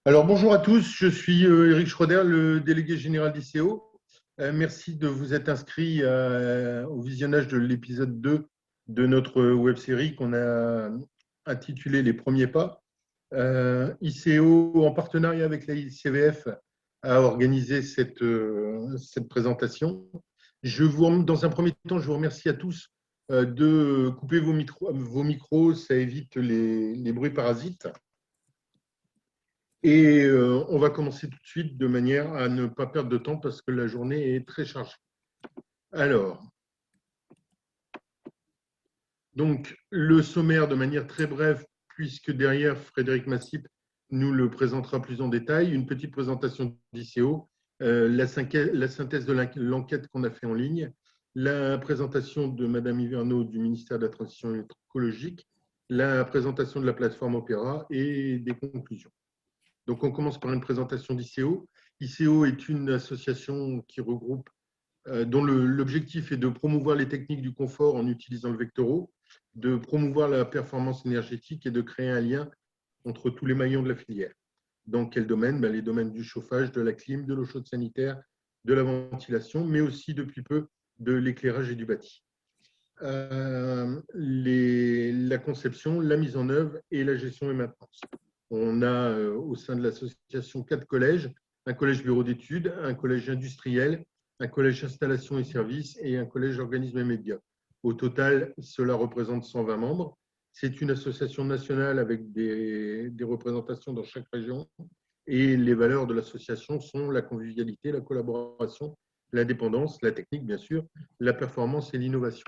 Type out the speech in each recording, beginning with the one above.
Alors bonjour à tous, je suis Éric Schroeder, le délégué général d'ICO. Merci de vous être inscrit au visionnage de l'épisode 2 de notre web-série qu'on a intitulée Les premiers pas. ICO, en partenariat avec la ICVF, a organisé cette présentation. Dans un premier temps, je vous remercie à tous de couper vos micros, ça évite les bruits parasites. Et on va commencer tout de suite de manière à ne pas perdre de temps parce que la journée est très chargée. Alors, donc le sommaire de manière très brève, puisque derrière Frédéric Massip nous le présentera plus en détail, une petite présentation d'ICO, la synthèse de l'enquête qu'on a fait en ligne, la présentation de Madame Hiverneau du ministère de la Transition écologique, la présentation de la plateforme Opéra et des conclusions. Donc, on commence par une présentation d'ICO. ICO est une association qui regroupe, dont l'objectif est de promouvoir les techniques du confort en utilisant le vectoro, de promouvoir la performance énergétique et de créer un lien entre tous les maillons de la filière. Dans quel domaine? Les domaines du chauffage, de la clim, de l'eau chaude sanitaire, de la ventilation, mais aussi depuis peu de l'éclairage et du bâti. La conception, la mise en œuvre et la gestion et maintenance. On a au sein de l'association 4 collèges, un collège bureau d'études, un collège industriel, un collège installation et services et un collège organismes et médias. Au total, cela représente 120 membres. C'est une association nationale avec des représentations dans chaque région et les valeurs de l'association sont la convivialité, la collaboration, l'indépendance, la technique bien sûr, la performance et l'innovation.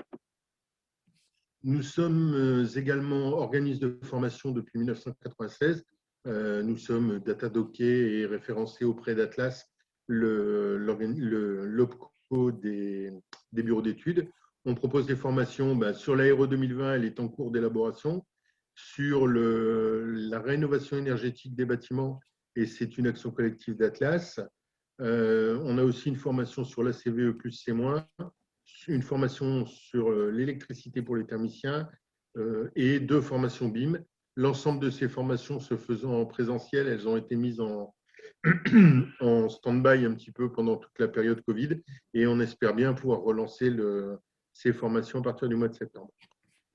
Nous sommes également organismes de formation depuis 1996. Nous sommes datadockés et référencés auprès d'Atlas, l'OPCO des bureaux d'études. On propose des formations sur l'ARE 2020, elle est en cours d'élaboration, sur la rénovation énergétique des bâtiments, et c'est une action collective d'Atlas. On a aussi une formation sur la CVE plus C-, une formation sur l'électricité pour les thermiciens et 2 formations BIM. L'ensemble de ces formations se faisant en présentiel, elles ont été mises en stand-by un petit peu pendant toute la période Covid et on espère bien pouvoir relancer ces formations à partir du mois de septembre.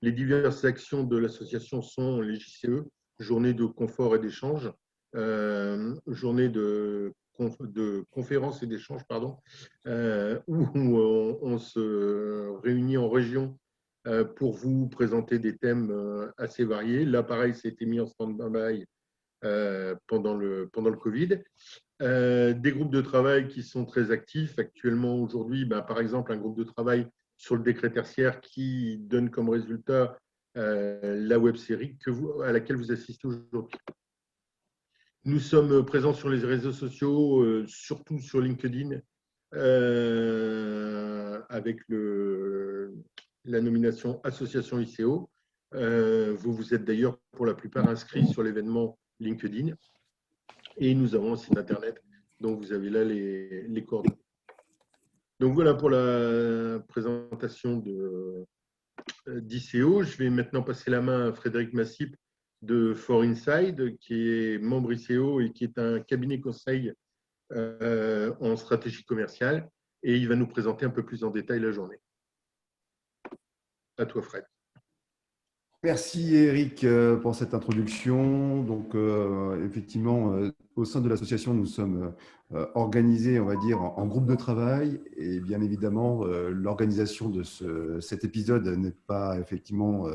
Les diverses actions de l'association sont les JCE, journée de confort et d'échange, journée de conférences et d'échanges, où on se réunit en région pour vous présenter des thèmes assez variés. Là, pareil, ça a été mis en stand-by pendant le Covid. Des groupes de travail qui sont très actifs. Actuellement, aujourd'hui, par exemple, un groupe de travail sur le décret tertiaire qui donne comme résultat la web-série à laquelle vous assistez aujourd'hui. Nous sommes présents sur les réseaux sociaux, surtout sur LinkedIn, avec la nomination Association ICO. Vous êtes d'ailleurs pour la plupart inscrits sur l'événement LinkedIn. Et nous avons un site internet, donc vous avez là les coordonnées. Donc voilà pour la présentation d'ICO. Je vais maintenant passer la main à Frédéric Massip de For Inside, qui est membre ICO et qui est un cabinet conseil en stratégie commerciale. Et il va nous présenter un peu plus en détail la journée. À toi, Fred. Merci Eric pour cette introduction. Donc effectivement, au sein de l'association, nous sommes organisés, on va dire, en groupe de travail. Et bien évidemment, l'organisation de cet épisode n'est pas effectivement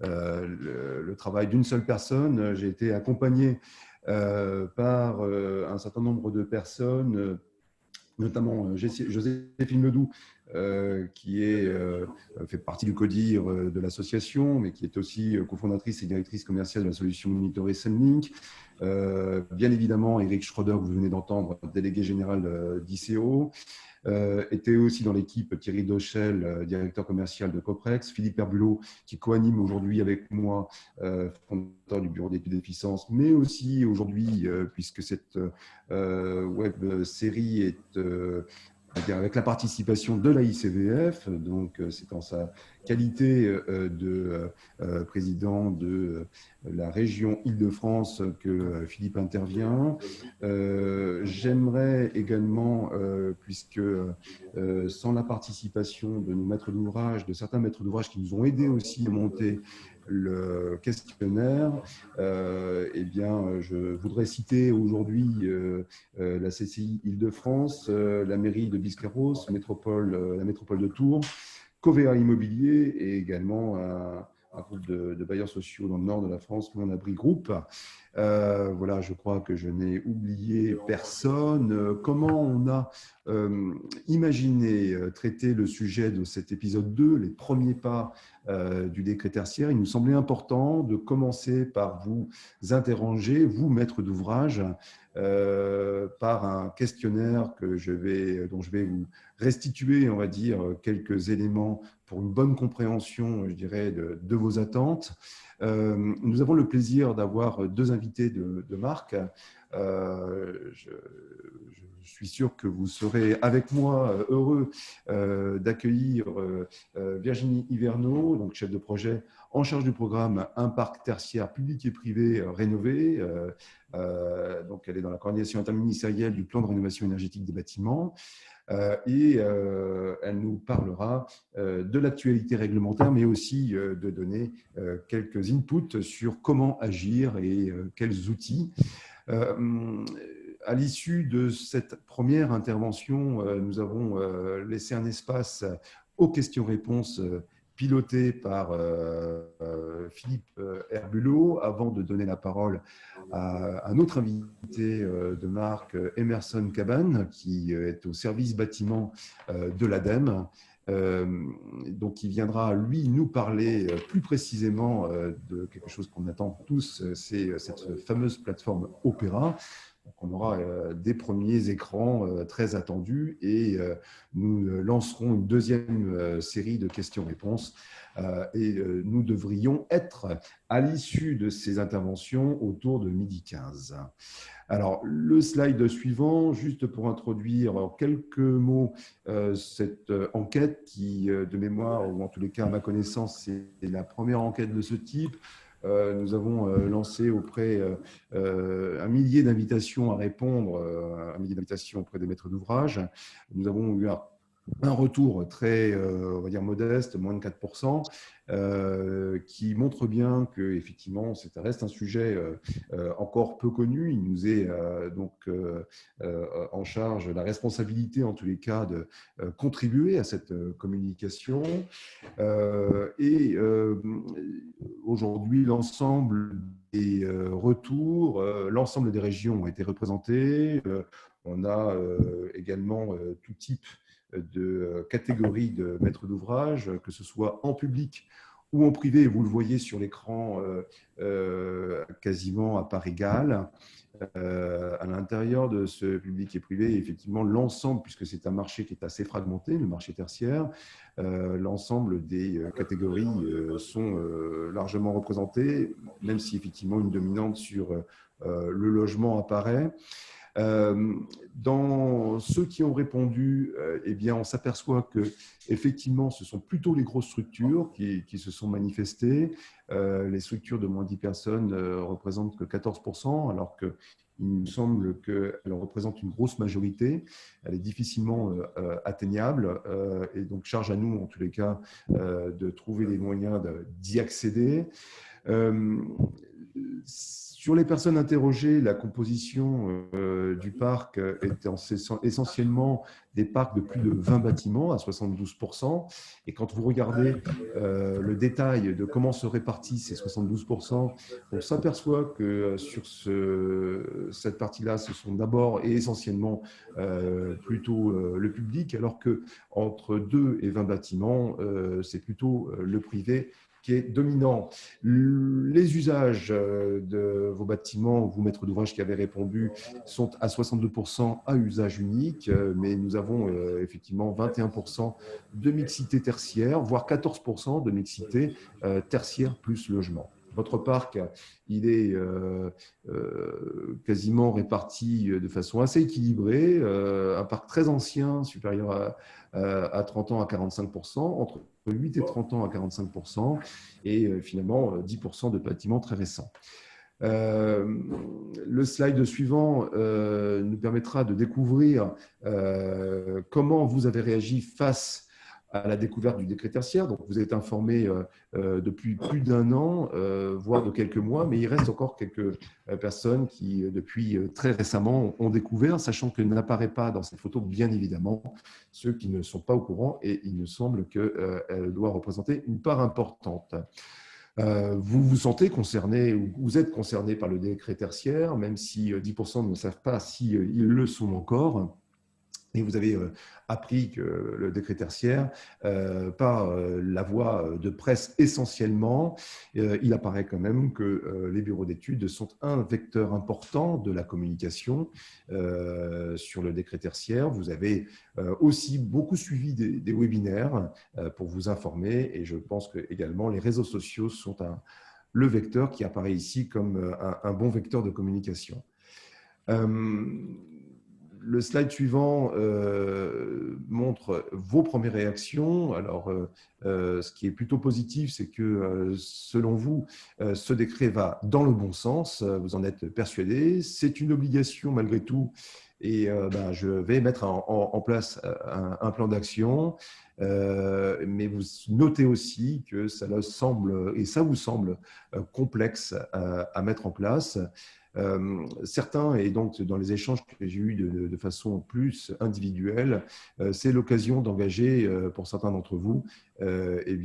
le travail d'une seule personne. J'ai été accompagné par un certain nombre de personnes, notamment Joséphine Ledoux, qui fait partie du CODIR de l'association, mais qui est aussi cofondatrice et directrice commerciale de la solution monitorée Sunlink. Bien évidemment, Éric Schroeder, que vous venez d'entendre, délégué général d'ICO. Était aussi dans l'équipe Thierry Dauchel, directeur commercial de Coprex, Philippe Herbulot, qui co-anime aujourd'hui avec moi, fondateur du bureau d'études d'efficience, mais aussi aujourd'hui, puisque cette web série est avec la participation de la ICVF. Donc, c'est en sa qualité de président de la région Île-de-France que Philippe intervient. J'aimerais également, puisque sans la participation de nos maîtres d'ouvrage, de certains maîtres d'ouvrage qui nous ont aidés aussi à monter le questionnaire, eh bien, je voudrais citer aujourd'hui la CCI Île-de-France, la mairie de Biscarrosse, la métropole de Tours, Covea Immobilier et également un groupe de bailleurs sociaux dans le nord de la France, Mon Abri Group. Voilà, je crois que je n'ai oublié personne. Comment on a imaginé traiter le sujet de cet épisode 2, les premiers pas du décret tertiaire? Il nous semblait important de commencer par vous interroger, vous, maître d'ouvrage, par un questionnaire dont je vais vous restituer, on va dire, quelques éléments pour une bonne compréhension, je dirais, de vos attentes. Nous avons le plaisir d'avoir deux invités de marque. Je suis sûr que vous serez avec moi heureux d'accueillir Virginie Hiverneau, donc chef de projet en charge du programme Un parc tertiaire public et privé rénové. Donc, elle est dans la coordination interministérielle du plan de rénovation énergétique des bâtiments. Et elle nous parlera de l'actualité réglementaire, mais aussi de donner quelques inputs sur comment agir et quels outils. À l'issue de cette première intervention, nous avons laissé un espace aux questions-réponses piloté par Philippe Herbulot, avant de donner la parole à un autre invité de marque, Emerson Cabane, qui est au service bâtiment de l'ADEME. Donc, il viendra, lui, nous parler plus précisément de quelque chose qu'on attend tous, c'est cette fameuse plateforme Opéra. Donc, on aura des premiers écrans très attendus et nous lancerons une deuxième série de questions-réponses et nous devrions être à l'issue de ces interventions autour de 12h15. Alors, le slide suivant, juste pour introduire en quelques mots cette enquête qui, de mémoire, ou en tous les cas à ma connaissance, c'est la première enquête de ce type. Nous avons lancé auprès 1 millier d'invitations à répondre, 1 millier d'invitations auprès des maîtres d'ouvrage. Nous avons eu un retour très, on va dire, modeste, moins de 4%, qui montre bien que effectivement, ça reste un sujet encore peu connu. Il nous est donc en charge la responsabilité, en tous les cas, de contribuer à cette communication. Et aujourd'hui, l'ensemble des retours, l'ensemble des régions ont été représentées. On a également tout type de catégories de maîtres d'ouvrage, que ce soit en public ou en privé. Vous le voyez sur l'écran quasiment à part égale. À l'intérieur de ce public et privé, effectivement, l'ensemble, puisque c'est un marché qui est assez fragmenté, le marché tertiaire, l'ensemble des catégories sont largement représentées, même si effectivement une dominante sur le logement apparaît. Dans ceux qui ont répondu, eh bien, on s'aperçoit que effectivement, ce sont plutôt les grosses structures qui se sont manifestées. Les structures de moins de 10 personnes représentent que 14%, alors qu'il nous semble qu'elle représente une grosse majorité. Elle est difficilement atteignable et donc charge à nous, en tous les cas, de trouver les moyens d'y accéder. Sur les personnes interrogées, la composition du parc était essentiellement des parcs de plus de 20 bâtiments à 72%. Et quand vous regardez le détail de comment se répartissent ces 72%, on s'aperçoit que sur cette partie-là, ce sont d'abord et essentiellement plutôt le public, alors qu'entre 2 et 20 bâtiments, c'est plutôt le privé qui est dominant. Les usages de vos bâtiments, vous maîtres d'ouvrage qui avez répondu, sont à 62% à usage unique, mais nous avons effectivement 21% de mixité tertiaire, voire 14% de mixité tertiaire plus logement. votre parc, il est quasiment réparti de façon assez équilibrée. Un parc très ancien, supérieur à 30 ans à 45%, entre 8 et 30 ans à 45%, et finalement 10% de bâtiments très récents. Le slide suivant nous permettra de découvrir comment vous avez réagi face à la découverte du décret tertiaire. Donc, vous êtes informé depuis plus d'un an, voire de quelques mois, mais il reste encore quelques personnes qui, depuis très récemment, ont découvert, sachant que n'apparaît pas dans cette photo, bien évidemment, ceux qui ne sont pas au courant, et il me semble qu'elle doit représenter une part importante. Vous vous sentez concerné, ou vous êtes concerné par le décret tertiaire, même si 10% ne savent pas s'ils le sont encore. Et vous avez appris que le décret tertiaire, par la voie de presse essentiellement, il apparaît quand même que les bureaux d'études sont un vecteur important de la communication sur le décret tertiaire. Vous avez aussi beaucoup suivi des webinaires pour vous informer, et je pense que également les réseaux sociaux sont le vecteur qui apparaît ici comme un bon vecteur de communication. Le slide suivant montre vos premières réactions. Alors, ce qui est plutôt positif, c'est que, selon vous, ce décret va dans le bon sens. Vous en êtes persuadé. C'est une obligation malgré tout. Et je vais mettre en place un plan d'action. Mais vous notez aussi que ça vous semble complexe à mettre en place. Certains, et donc dans les échanges que j'ai eus de façon plus individuelle, c'est l'occasion d'engager pour certains d'entre vous les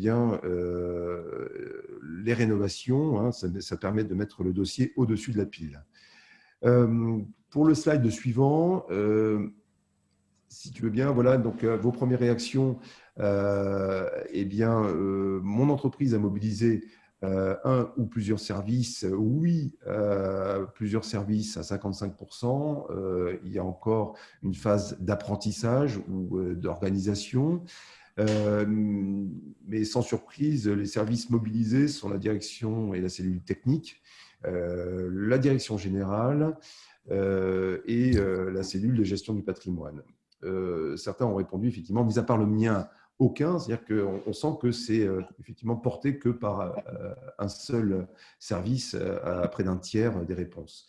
rénovations. Hein, ça permet de mettre le dossier au-dessus de la pile. Pour le slide suivant, si tu veux bien, voilà donc vos premières réactions. Mon entreprise a mobilisé un ou plusieurs services. Oui, plusieurs services à 55%. Il y a encore une phase d'apprentissage ou d'organisation. Mais sans surprise, les services mobilisés sont la direction et la cellule technique, la direction générale et la cellule de gestion du patrimoine. Certains ont répondu effectivement, mis à part le mien, aucun, c'est-à-dire qu'on sent que c'est effectivement porté que par un seul service à près d'un tiers des réponses.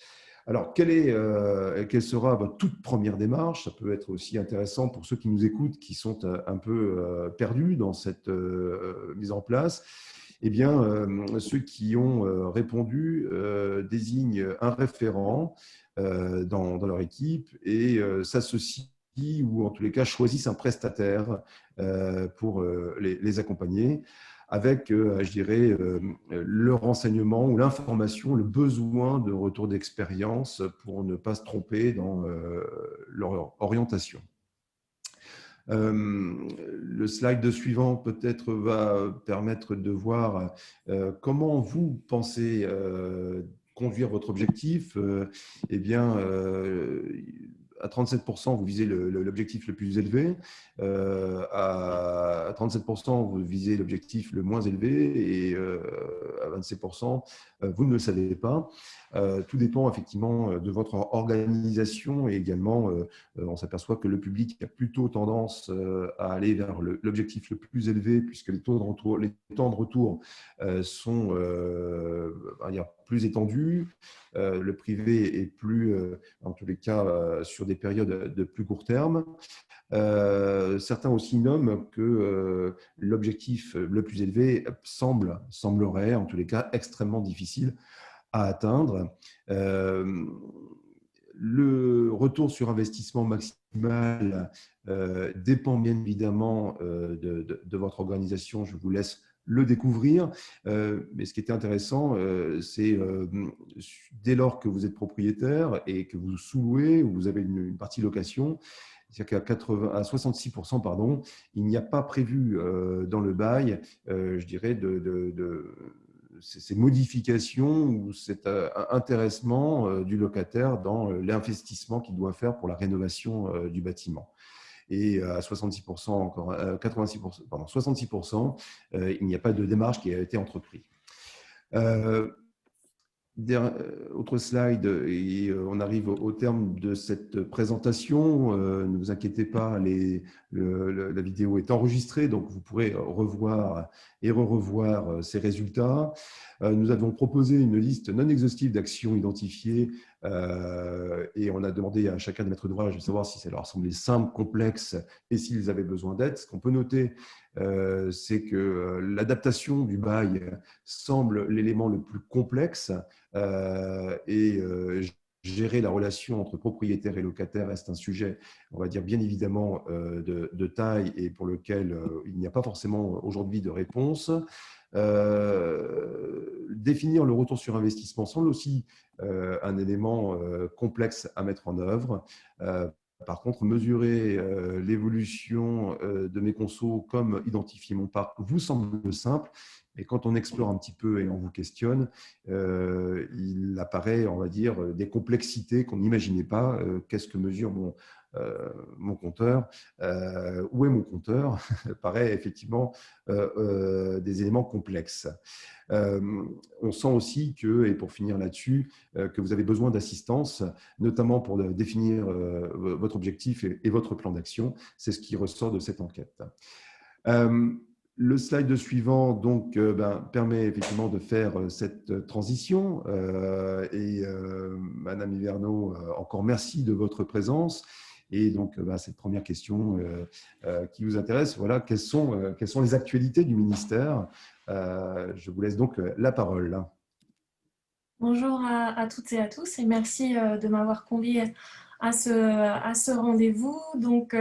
Alors, quelle sera votre toute première démarche? Ça peut être aussi intéressant pour ceux qui nous écoutent, qui sont un peu perdus dans cette mise en place. Eh bien, ceux qui ont répondu désignent un référent dans leur équipe et s'associent ou en tous les cas choisissent un prestataire pour les accompagner avec, je dirais, le renseignement ou l'information, le besoin de retour d'expérience pour ne pas se tromper dans leur orientation. Le slide suivant peut-être va permettre de voir comment vous pensez conduire votre objectif. À 37%, vous visez l'objectif le plus élevé. À 37%, vous visez l'objectif le moins élevé. Et à 27%, vous ne le savez pas. Tout dépend effectivement de votre organisation. Et également, on s'aperçoit que le public a plutôt tendance à aller vers l'objectif le plus élevé, puisque les temps de retour sont plus étendus. Le privé est plus, en tous les cas, sur des périodes de plus court terme. Certains aussi nomment que l'objectif le plus élevé semblerait, en tous les cas, extrêmement difficile à atteindre. Le retour sur investissement maximal dépend bien évidemment de votre organisation. Je vous laisse le découvrir. Mais ce qui était intéressant, c'est dès lors que vous êtes propriétaire et que vous sous-louez ou vous avez une partie location, c'est-à-dire qu'à 66%, pardon, il n'y a pas prévu dans le bail, je dirais, ces modifications ou cet intéressement du locataire dans l'investissement qu'il doit faire pour la rénovation du bâtiment. Et à 66%, encore 66%, il n'y a pas de démarche qui a été entreprise. Autre slide, et on arrive au terme de cette présentation. Ne vous inquiétez pas, la vidéo est enregistrée, donc vous pourrez revoir et revoir ces résultats. Nous avons proposé une liste non exhaustive d'actions identifiées et on a demandé à chacun des maîtres d'ouvrage de savoir si ça leur semblait simple, complexe et s'ils avaient besoin d'aide. Ce qu'on peut noter, c'est que l'adaptation du bail semble l'élément le plus complexe et gérer la relation entre propriétaire et locataire reste un sujet, on va dire bien évidemment de taille et pour lequel il n'y a pas forcément aujourd'hui de réponse. Définir le retour sur investissement semble aussi un élément complexe à mettre en œuvre. Par contre, mesurer l'évolution de mes consos comme identifier mon parc vous semble simple. Et quand on explore un petit peu et on vous questionne, il apparaît, on va dire, des complexités qu'on n'imaginait pas. Qu'est-ce que mesure mon compteur? Où est mon compteur? Paraît effectivement des éléments complexes. On sent aussi que, et pour finir là-dessus, que vous avez besoin d'assistance, notamment pour définir votre objectif et votre plan d'action. C'est ce qui ressort de cette enquête. Le slide suivant donc, permet effectivement de faire cette transition. Madame Hiverneau, encore merci de votre présence. Et donc, cette première question qui vous intéresse, voilà, quelles sont les actualités du ministère? Je vous laisse donc la parole. Bonjour à toutes et à tous et merci de m'avoir convié à ce rendez-vous. Donc,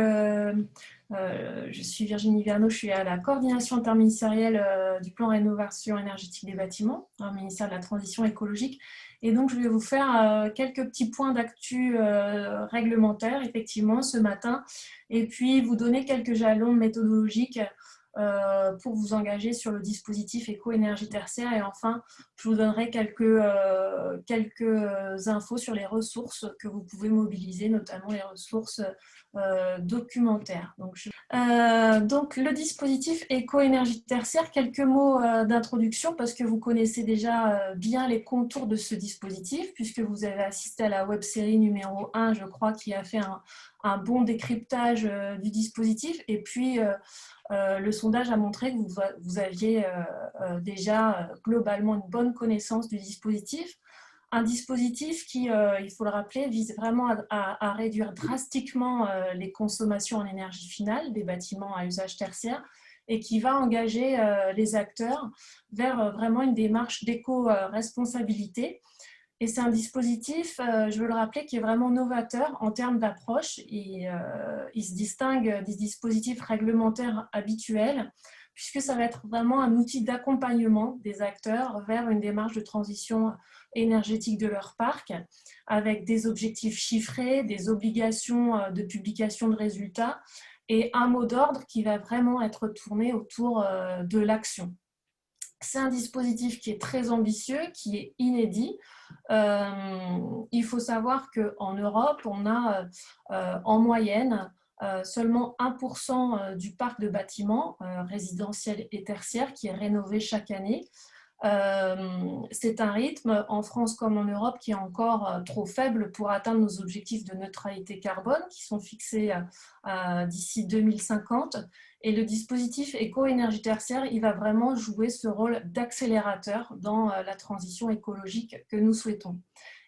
je suis Virginie Verneau, je suis à la coordination interministérielle du plan rénovation énergétique des bâtiments, au ministère de la Transition écologique. Et donc, je vais vous faire quelques petits points d'actu réglementaires, effectivement, ce matin, et puis vous donner quelques jalons méthodologiques pour vous engager sur le dispositif éco-énergie tertiaire. Et enfin, je vous donnerai quelques infos sur les ressources que vous pouvez mobiliser, notamment les ressources documentaires. Donc, le dispositif éco-énergie tertiaire, quelques mots d'introduction parce que vous connaissez déjà bien les contours de ce dispositif puisque vous avez assisté à la web-série numéro 1, je crois, qui a fait un bon décryptage du dispositif. Et puis, le sondage a montré que vous aviez déjà globalement une bonne connaissance du dispositif. Un dispositif qui, il faut le rappeler, vise vraiment à réduire drastiquement les consommations en énergie finale des bâtiments à usage tertiaire et qui va engager les acteurs vers vraiment une démarche d'éco-responsabilité. Et c'est un dispositif, je veux le rappeler, qui est vraiment novateur en termes d'approche. Il se distingue des dispositifs réglementaires habituels, puisque ça va être vraiment un outil d'accompagnement des acteurs vers une démarche de transition énergétique de leur parc, avec des objectifs chiffrés, des obligations de publication de résultats et un mot d'ordre qui va vraiment être tourné autour de l'action. C'est un dispositif qui est très ambitieux, qui est inédit. Il faut savoir qu'en Europe, on a en moyenne seulement 1% du parc de bâtiments résidentiels et tertiaires qui est rénové chaque année. C'est un rythme en France comme en Europe qui est encore trop faible pour atteindre nos objectifs de neutralité carbone qui sont fixés d'ici 2050. Et le dispositif éco-énergie tertiaire, il va vraiment jouer ce rôle d'accélérateur dans la transition écologique que nous souhaitons.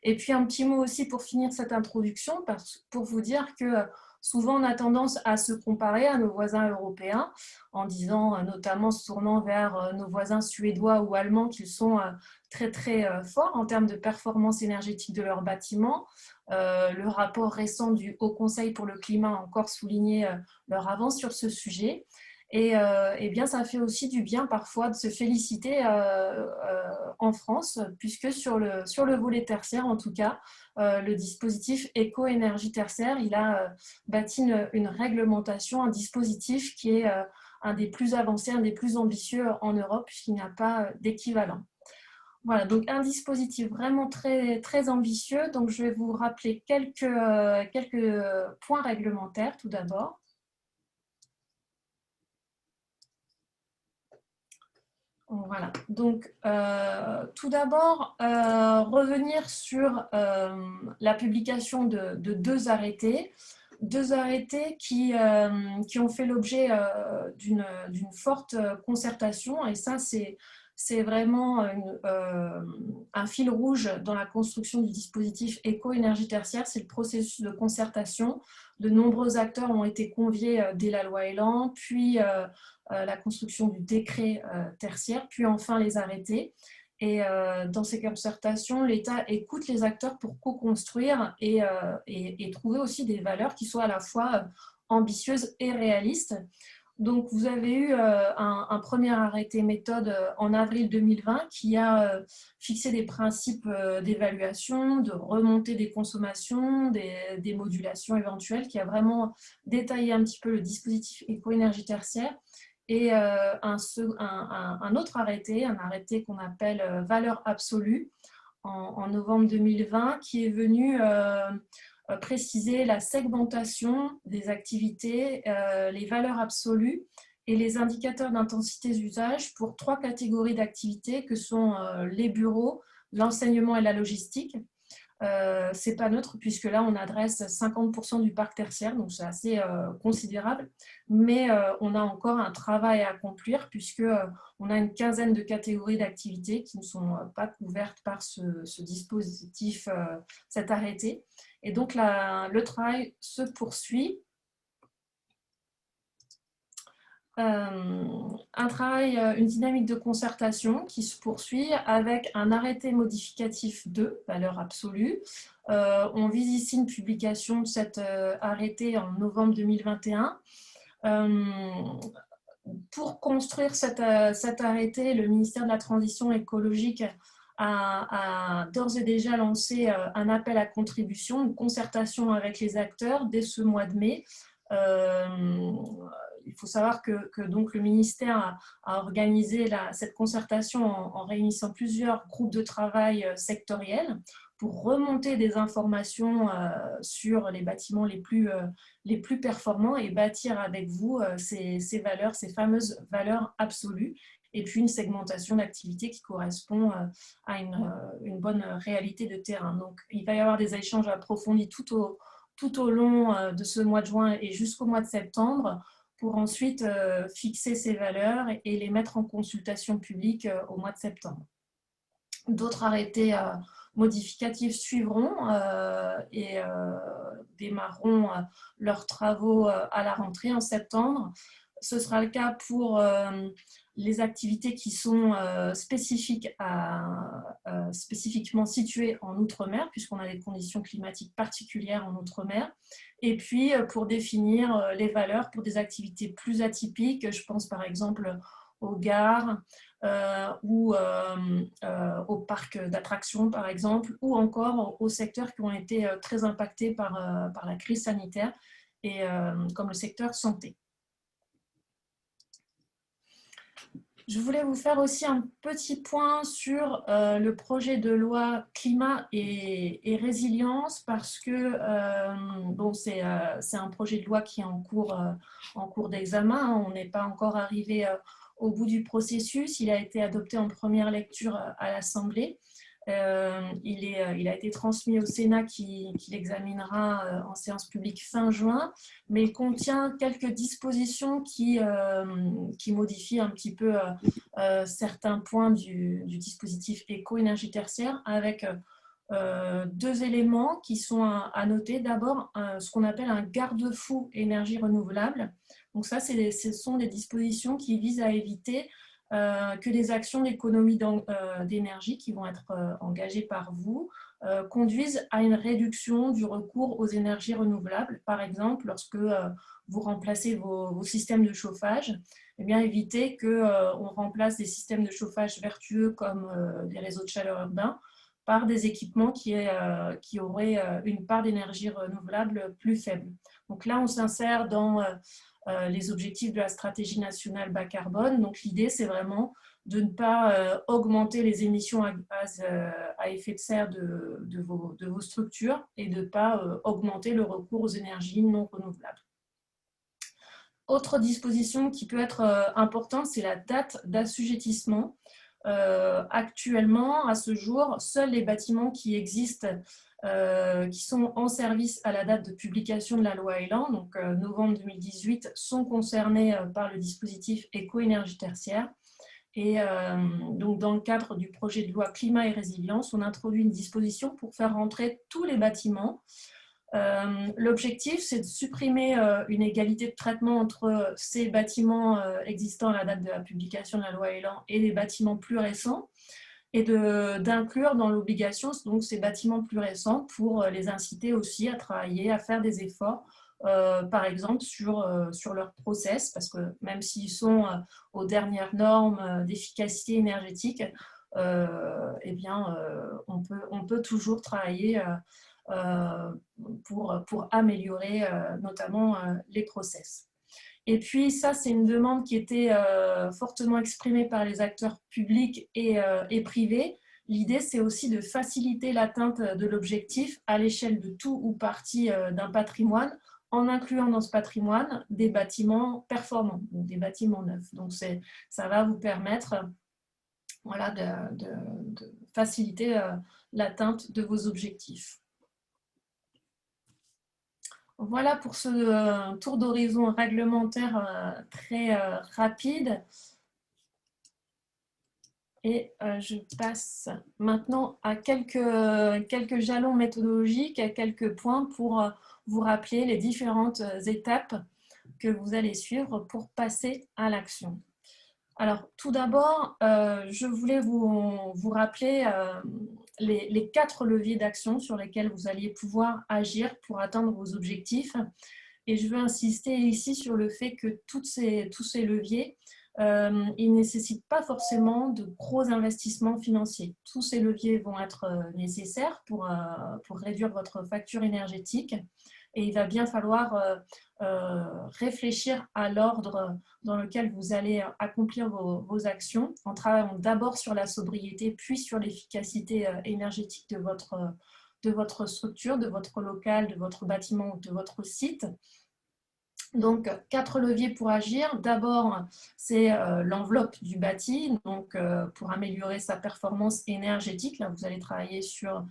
Et puis un petit mot aussi pour finir cette introduction, pour vous dire que souvent on a tendance à se comparer à nos voisins européens en disant, notamment se tournant vers nos voisins suédois ou allemands qu'ils sont très très forts en termes de performance énergétique de leurs bâtiments. Le rapport récent du Haut Conseil pour le climat a encore souligné leur avance sur ce sujet. Et bien, ça fait aussi du bien parfois de se féliciter en France, puisque sur le volet tertiaire, en tout cas, le dispositif éco-énergie tertiaire, il a bâti une réglementation, un dispositif qui est un des plus avancés, un des plus ambitieux en Europe, puisqu'il n'y a pas d'équivalent. Voilà, donc un dispositif vraiment très, très ambitieux. Donc, je vais vous rappeler quelques points réglementaires tout d'abord. Voilà. Donc, tout d'abord, revenir sur la publication de deux arrêtés. Deux arrêtés qui ont fait l'objet d'une forte concertation. Et ça, c'est vraiment un fil rouge dans la construction du dispositif éco-énergie tertiaire, c'est le processus de concertation. De nombreux acteurs ont été conviés dès la loi Elan, puis la construction du décret tertiaire, puis enfin les arrêtés. Et dans ces concertations, l'État écoute les acteurs pour co-construire et trouver aussi des valeurs qui soient à la fois ambitieuses et réalistes. Donc, vous avez eu un premier arrêté méthode en avril 2020 qui a fixé des principes d'évaluation, de remontée des consommations, des modulations éventuelles, qui a vraiment détaillé un petit peu le dispositif éco-énergie tertiaire. Et un autre arrêté, un arrêté qu'on appelle valeur absolue, en novembre 2020, qui est venu préciser la segmentation des activités, les valeurs absolues et les indicateurs d'intensité d'usage pour 3 catégories d'activités que sont les bureaux, l'enseignement et la logistique. C'est pas neutre puisque là on adresse 50% du parc tertiaire, donc c'est assez considérable, mais on a encore un travail à accomplir puisque on a une quinzaine de catégories d'activités qui ne sont pas couvertes par ce dispositif, cet arrêté. Et donc le travail se poursuit. Un travail, une dynamique de concertation qui se poursuit avec un arrêté modificatif de valeur absolue. On vise ici une publication de cet arrêté en novembre 2021. Pour construire cet arrêté, le ministère de la Transition écologique a d'ores et déjà lancé un appel à contribution, une concertation avec les acteurs dès ce mois de mai. Il faut savoir que donc le ministère a organisé cette concertation en réunissant plusieurs groupes de travail sectoriels pour remonter des informations sur les bâtiments les plus performants et bâtir avec vous ces valeurs, ces fameuses valeurs absolues, et puis une segmentation d'activité qui correspond à une bonne réalité de terrain. Donc, il va y avoir des échanges approfondis tout au long de ce mois de juin et jusqu'au mois de septembre pour ensuite fixer ces valeurs et les mettre en consultation publique au mois de septembre. D'autres arrêtés modificatifs suivront et démarreront leurs travaux à la rentrée en septembre. Ce sera le cas pour les activités qui sont spécifiquement situées en Outre-mer, puisqu'on a des conditions climatiques particulières en Outre-mer. Et puis, pour définir les valeurs pour des activités plus atypiques, je pense par exemple aux gares ou aux parcs d'attractions, par exemple, ou encore aux secteurs qui ont été très impactés par la crise sanitaire, et comme le secteur santé. Je voulais vous faire aussi un petit point sur le projet de loi climat et résilience parce que bon, c'est un projet de loi qui est en cours d'examen. On n'est pas encore arrivé au bout du processus. Il a été adopté en première lecture à l'Assemblée. Il a été transmis au Sénat qui l'examinera en séance publique fin juin, mais il contient quelques dispositions qui modifient un petit peu certains points du dispositif éco-énergie tertiaire avec deux éléments qui sont à noter. D'abord, ce qu'on appelle un garde-fou énergie renouvelable. Donc ça, ce sont des dispositions qui visent à éviter que les actions d'économie d'énergie qui vont être engagées par vous conduisent à une réduction du recours aux énergies renouvelables. Par exemple, lorsque vous remplacez vos systèmes de chauffage, eh bien, éviter qu'on remplace des systèmes de chauffage vertueux comme des réseaux de chaleur urbains par des équipements qui auraient une part d'énergie renouvelable plus faible. Donc là, on s'insère dans les objectifs de la stratégie nationale bas carbone. Donc l'idée, c'est vraiment de ne pas augmenter les émissions à gaz à effet de serre de vos structures et de ne pas augmenter le recours aux énergies non renouvelables. Autre disposition qui peut être importante, c'est la date d'assujettissement. Actuellement, à ce jour, seuls les bâtiments qui existent, qui sont en service à la date de publication de la loi Elan, donc novembre 2018, sont concernés par le dispositif éco-énergie tertiaire. Et donc, dans le cadre du projet de loi climat et résilience, on introduit une disposition pour faire rentrer tous les bâtiments. L'objectif, c'est de supprimer une égalité de traitement entre ces bâtiments existants à la date de la publication de la loi Elan et les bâtiments plus récents, et d'inclure dans l'obligation donc ces bâtiments plus récents pour les inciter aussi à travailler, à faire des efforts, par exemple sur leur process, parce que même s'ils sont aux dernières normes d'efficacité énergétique, eh bien, on peut toujours travailler pour améliorer notamment les process. Et puis ça, c'est une demande qui était fortement exprimée par les acteurs publics et privés. L'idée, c'est aussi de faciliter l'atteinte de l'objectif à l'échelle de tout ou partie d'un patrimoine, en incluant dans ce patrimoine des bâtiments performants, donc des bâtiments neufs. Donc ça va vous permettre voilà, de faciliter l'atteinte de vos objectifs. Voilà pour ce tour d'horizon réglementaire très rapide. Et je passe maintenant à quelques jalons méthodologiques, à quelques points pour vous rappeler les différentes étapes que vous allez suivre pour passer à l'action. Alors, tout d'abord, je voulais vous rappeler les 4 leviers d'action sur lesquels vous alliez pouvoir agir pour atteindre vos objectifs. Et je veux insister ici sur le fait que tous ces leviers, ils ne nécessitent pas forcément de gros investissements financiers. Tous ces leviers vont être nécessaires pour réduire votre facture énergétique. Et il va bien falloir réfléchir à l'ordre dans lequel vous allez accomplir vos actions, en travaillant d'abord sur la sobriété, puis sur l'efficacité énergétique de votre structure, de votre local, de votre bâtiment ou de votre site. Donc, 4 leviers pour agir. D'abord, c'est l'enveloppe du bâti, donc pour améliorer sa performance énergétique. Là, vous allez travailler sur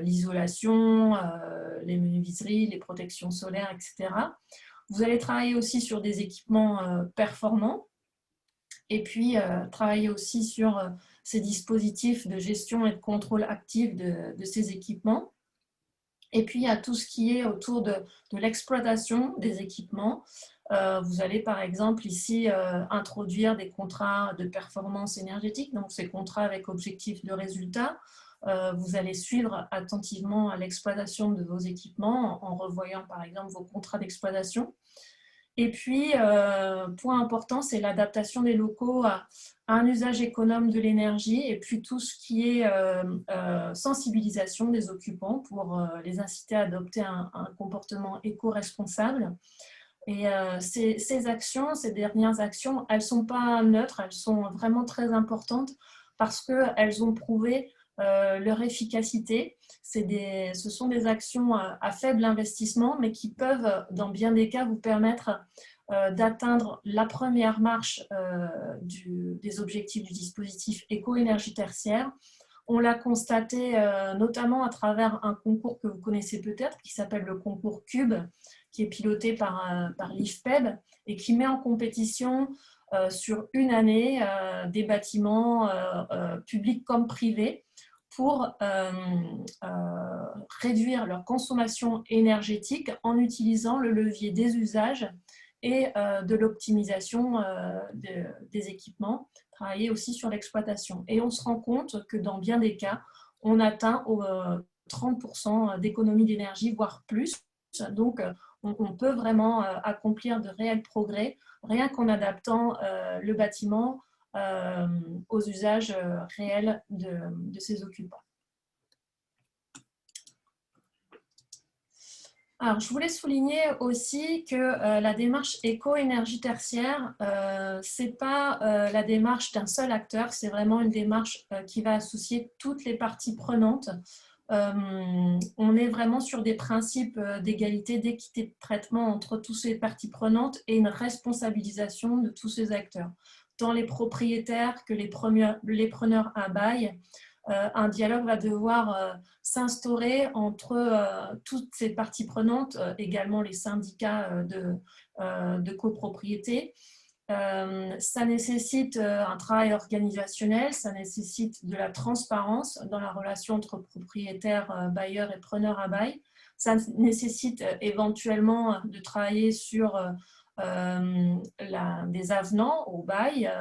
l'isolation, les menuiseries, les protections solaires, etc. Vous allez travailler aussi sur des équipements performants et puis travailler aussi sur ces dispositifs de gestion et de contrôle actif de ces équipements. Et puis, il y a tout ce qui est autour de l'exploitation des équipements. Vous allez, par exemple, ici, introduire des contrats de performance énergétique, donc ces contrats avec objectif de résultat. Vous allez suivre attentivement l'exploitation de vos équipements en revoyant, par exemple, vos contrats d'exploitation. Et puis, point important, c'est l'adaptation des locaux à un usage économe de l'énergie et puis tout ce qui est sensibilisation des occupants pour les inciter à adopter un comportement éco-responsable. Et ces actions, ces dernières actions, elles ne sont pas neutres, elles sont vraiment très importantes parce qu'elles ont prouvé leur efficacité. Ce sont des actions à faible investissement, mais qui peuvent, dans bien des cas, vous permettre d'atteindre la première marche des objectifs du dispositif éco-énergie tertiaire. On l'a constaté notamment à travers un concours que vous connaissez peut-être, qui s'appelle le concours Cube, qui est piloté par l'IFPEB et qui met en compétition sur une année des bâtiments publics comme privés pour réduire leur consommation énergétique en utilisant le levier des usages et de l'optimisation des équipements, travailler aussi sur l'exploitation. Et on se rend compte que dans bien des cas, on atteint 30% d'économie d'énergie, voire plus. Donc, on peut vraiment accomplir de réels progrès rien qu'en adaptant le bâtiment aux usages réels de ses occupants. Alors, je voulais souligner aussi que la démarche éco-énergie tertiaire, ce n'est pas la démarche d'un seul acteur, c'est vraiment une démarche qui va associer toutes les parties prenantes on est vraiment sur des principes d'égalité, d'équité de traitement entre toutes ces parties prenantes et une responsabilisation de tous ces acteurs, tant les propriétaires que les preneurs à bail. Un dialogue va devoir s'instaurer entre toutes ces parties prenantes, également les syndicats de copropriété. Ça nécessite un travail organisationnel, ça nécessite de la transparence dans la relation entre propriétaires, bailleurs et preneurs à bail. Ça nécessite éventuellement de travailler sur des avenants au bail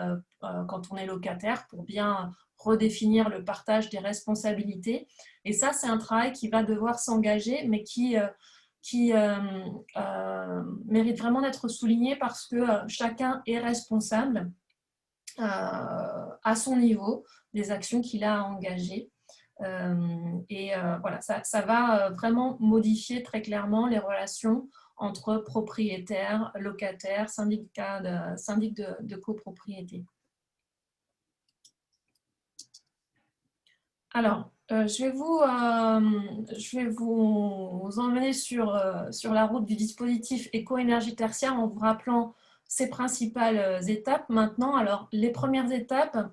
quand on est locataire pour bien redéfinir le partage des responsabilités. Et ça, c'est un travail qui va devoir s'engager, mais qui mérite vraiment d'être souligné parce que chacun est responsable à son niveau des actions qu'il a engagées. Voilà, ça va vraiment modifier très clairement les relations entre propriétaires, locataires, syndics de copropriété. Alors, je vais vous emmener sur la route du dispositif éco-énergie tertiaire en vous rappelant ses principales étapes. Maintenant, alors, les premières étapes,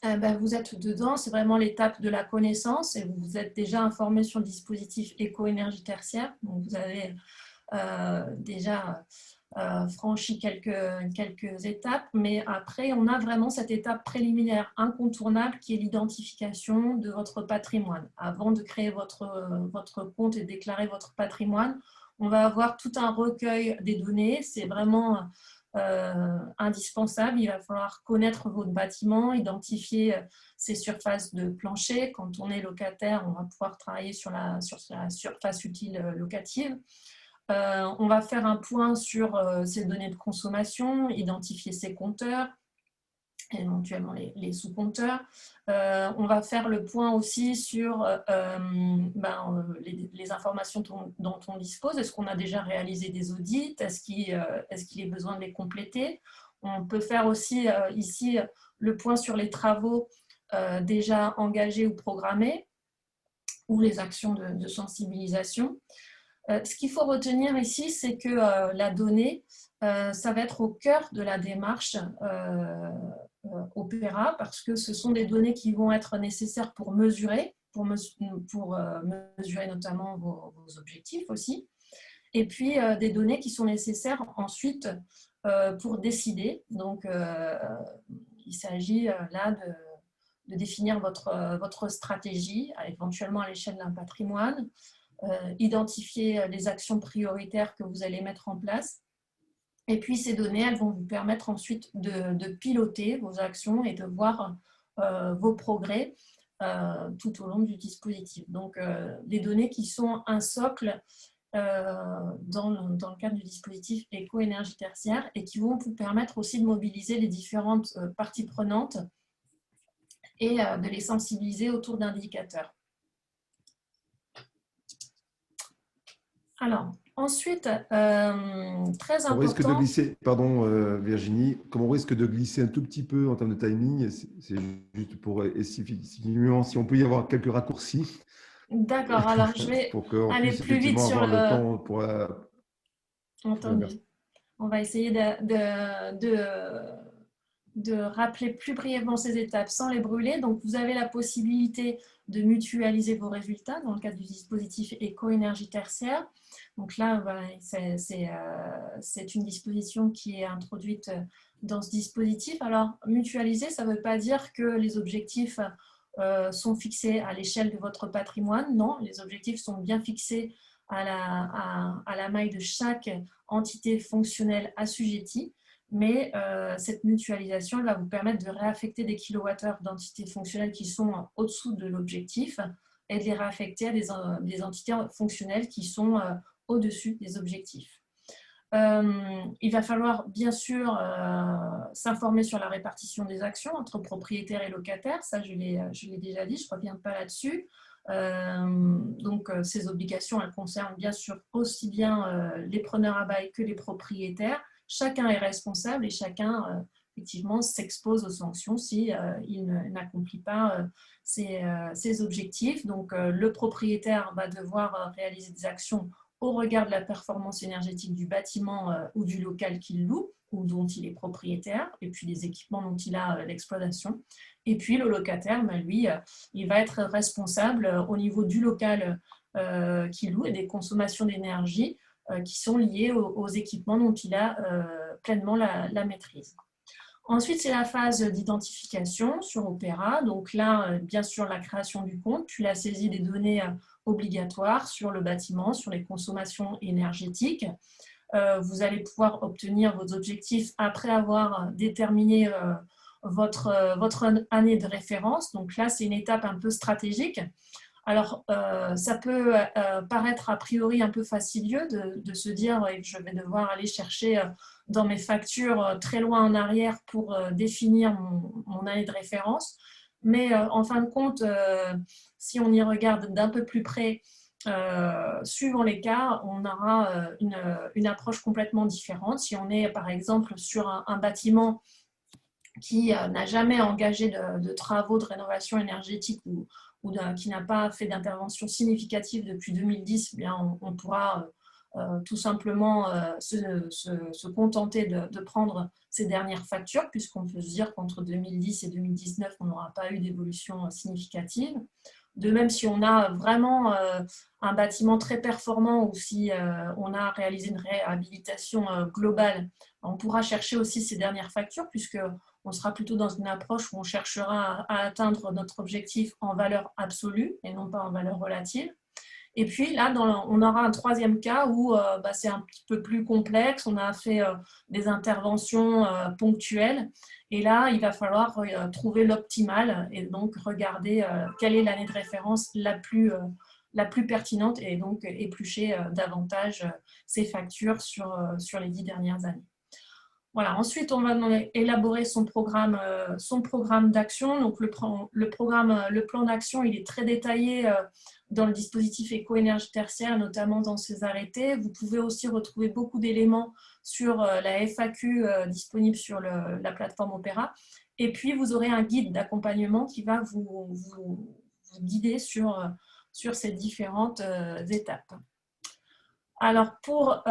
vous êtes dedans, c'est vraiment l'étape de la connaissance et vous vous êtes déjà informé sur le dispositif éco-énergie tertiaire. Donc, vous avez déjà franchi quelques étapes, mais après, on a vraiment cette étape préliminaire incontournable qui est l'identification de votre patrimoine. Avant de créer votre compte et déclarer votre patrimoine, on va avoir tout un recueil des données. C'est vraiment indispensable. Il va falloir connaître votre bâtiment, identifier ses surfaces de plancher. Quand on est locataire, on va pouvoir travailler sur la surface utile locative. On va faire un point sur ces données de consommation, identifier ses compteurs, éventuellement les sous-compteurs. On va faire le point aussi sur les informations dont on dispose. Est-ce qu'on a déjà réalisé des audits? Est-ce qu'il est besoin de les compléter? On peut faire aussi ici le point sur les travaux déjà engagés ou programmés ou les actions de sensibilisation. Ce qu'il faut retenir ici, c'est que la donnée, ça va être au cœur de la démarche Opéra parce que ce sont des données qui vont être nécessaires pour mesurer, mesurer notamment vos objectifs aussi, et puis des données qui sont nécessaires ensuite pour décider. Donc, il s'agit là de définir votre stratégie, éventuellement à l'échelle d'un patrimoine, identifier les actions prioritaires que vous allez mettre en place. Et puis, ces données, elles vont vous permettre ensuite de piloter vos actions et de voir vos progrès tout au long du dispositif. Donc, des données qui sont un socle dans le cadre du dispositif éco-énergie tertiaire et qui vont vous permettre aussi de mobiliser les différentes parties prenantes et de les sensibiliser autour d'indicateurs. Alors, ensuite, très important… On risque de glisser, pardon Virginie, comme on risque de glisser un tout petit peu en termes de timing, c'est juste pour si on peut y avoir quelques raccourcis. D'accord, alors je vais aller plus vite sur le temps pour Entendu. On va essayer de rappeler plus brièvement ces étapes sans les brûler. Donc, vous avez la possibilité de mutualiser vos résultats dans le cadre du dispositif éco-énergie tertiaire. Donc là, voilà, c'est une disposition qui est introduite dans ce dispositif. Alors, mutualiser, ça ne veut pas dire que les objectifs sont fixés à l'échelle de votre patrimoine. Non, les objectifs sont bien fixés à la maille de chaque entité fonctionnelle assujettie. Mais cette mutualisation va vous permettre de réaffecter des kilowattheures d'entités fonctionnelles qui sont au-dessous de l'objectif et de les réaffecter à des entités fonctionnelles qui sont au-dessus des objectifs. Il va falloir bien sûr s'informer sur la répartition des actions entre propriétaires et locataires. Ça, je l'ai déjà dit, je ne reviens pas là-dessus. Donc, ces obligations, elles concernent bien sûr aussi bien les preneurs à bail que les propriétaires. Chacun est responsable et chacun effectivement, s'expose aux sanctions si il n'accomplit pas ses objectifs. Donc, le propriétaire va devoir réaliser des actions au regard de la performance énergétique du bâtiment ou du local qu'il loue ou dont il est propriétaire, et puis des équipements dont il a l'exploitation. Et puis, le locataire, lui, il va être responsable au niveau du local qu'il loue et des consommations d'énergie qui sont liées aux équipements dont il a pleinement la maîtrise. Ensuite, c'est la phase d'identification sur Opera. Donc là, bien sûr, la création du compte, puis la saisie des données obligatoires sur le bâtiment, sur les consommations énergétiques. Vous allez pouvoir obtenir vos objectifs après avoir déterminé votre année de référence. Donc là, c'est une étape un peu stratégique. Alors, ça peut paraître a priori un peu fastidieux de se dire que je vais devoir aller chercher dans mes factures très loin en arrière pour définir mon année de référence. Mais en fin de compte, si on y regarde d'un peu plus près, suivant les cas, on aura une approche complètement différente. Si on est par exemple sur un bâtiment qui n'a jamais engagé de travaux de rénovation énergétique ou qui n'a pas fait d'intervention significative depuis 2010, eh bien on pourra tout simplement se contenter de prendre ces dernières factures, puisqu'on peut se dire qu'entre 2010 et 2019, on n'aura pas eu d'évolution significative. De même, si on a vraiment un bâtiment très performant ou si on a réalisé une réhabilitation globale, on pourra chercher aussi ces dernières factures, puisqu'on sera plutôt dans une approche où on cherchera à atteindre notre objectif en valeur absolue et non pas en valeur relative. Et puis là, on aura un troisième cas où c'est un petit peu plus complexe. On a fait des interventions ponctuelles. Et là, il va falloir trouver l'optimal et donc regarder quelle est l'année de référence la plus pertinente et donc éplucher davantage ces factures sur les 10 dernières années. Voilà. Ensuite, on va élaborer son programme d'action. Donc, le plan d'action, il est très détaillé dans le dispositif éco-énergie tertiaire, notamment dans ses arrêtés. Vous pouvez aussi retrouver beaucoup d'éléments sur la FAQ disponible sur la plateforme Opera. Et puis, vous aurez un guide d'accompagnement qui va vous guider sur ces différentes étapes. Alors, pour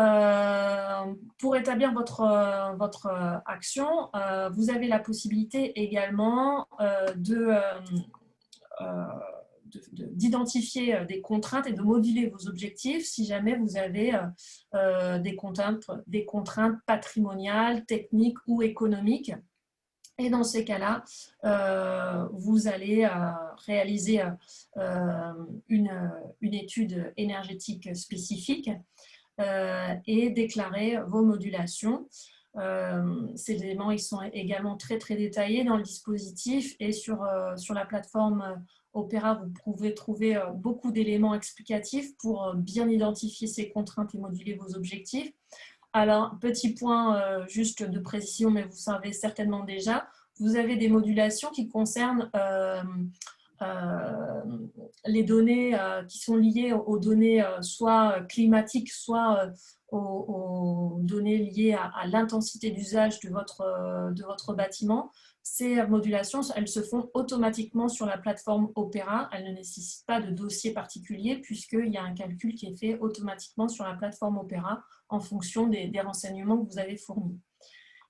établir votre action, vous avez la possibilité également d'identifier des contraintes et de moduler vos objectifs si jamais vous avez des contraintes patrimoniales, techniques ou économiques. Et dans ces cas-là, vous allez réaliser une étude énergétique spécifique et déclarer vos modulations. Ces éléments ils sont également très, très détaillés dans le dispositif et sur la plateforme Opera, vous pouvez trouver beaucoup d'éléments explicatifs pour bien identifier ces contraintes et moduler vos objectifs. Alors, petit point juste de précision, mais vous savez certainement déjà, vous avez des modulations qui concernent les données qui sont liées aux données soit climatiques, soit aux données liées à l'intensité d'usage de votre bâtiment. Ces modulations, elles se font automatiquement sur la plateforme Opera. Elles ne nécessitent pas de dossier particulier puisqu'il y a un calcul qui est fait automatiquement sur la plateforme Opera en fonction des renseignements que vous avez fournis.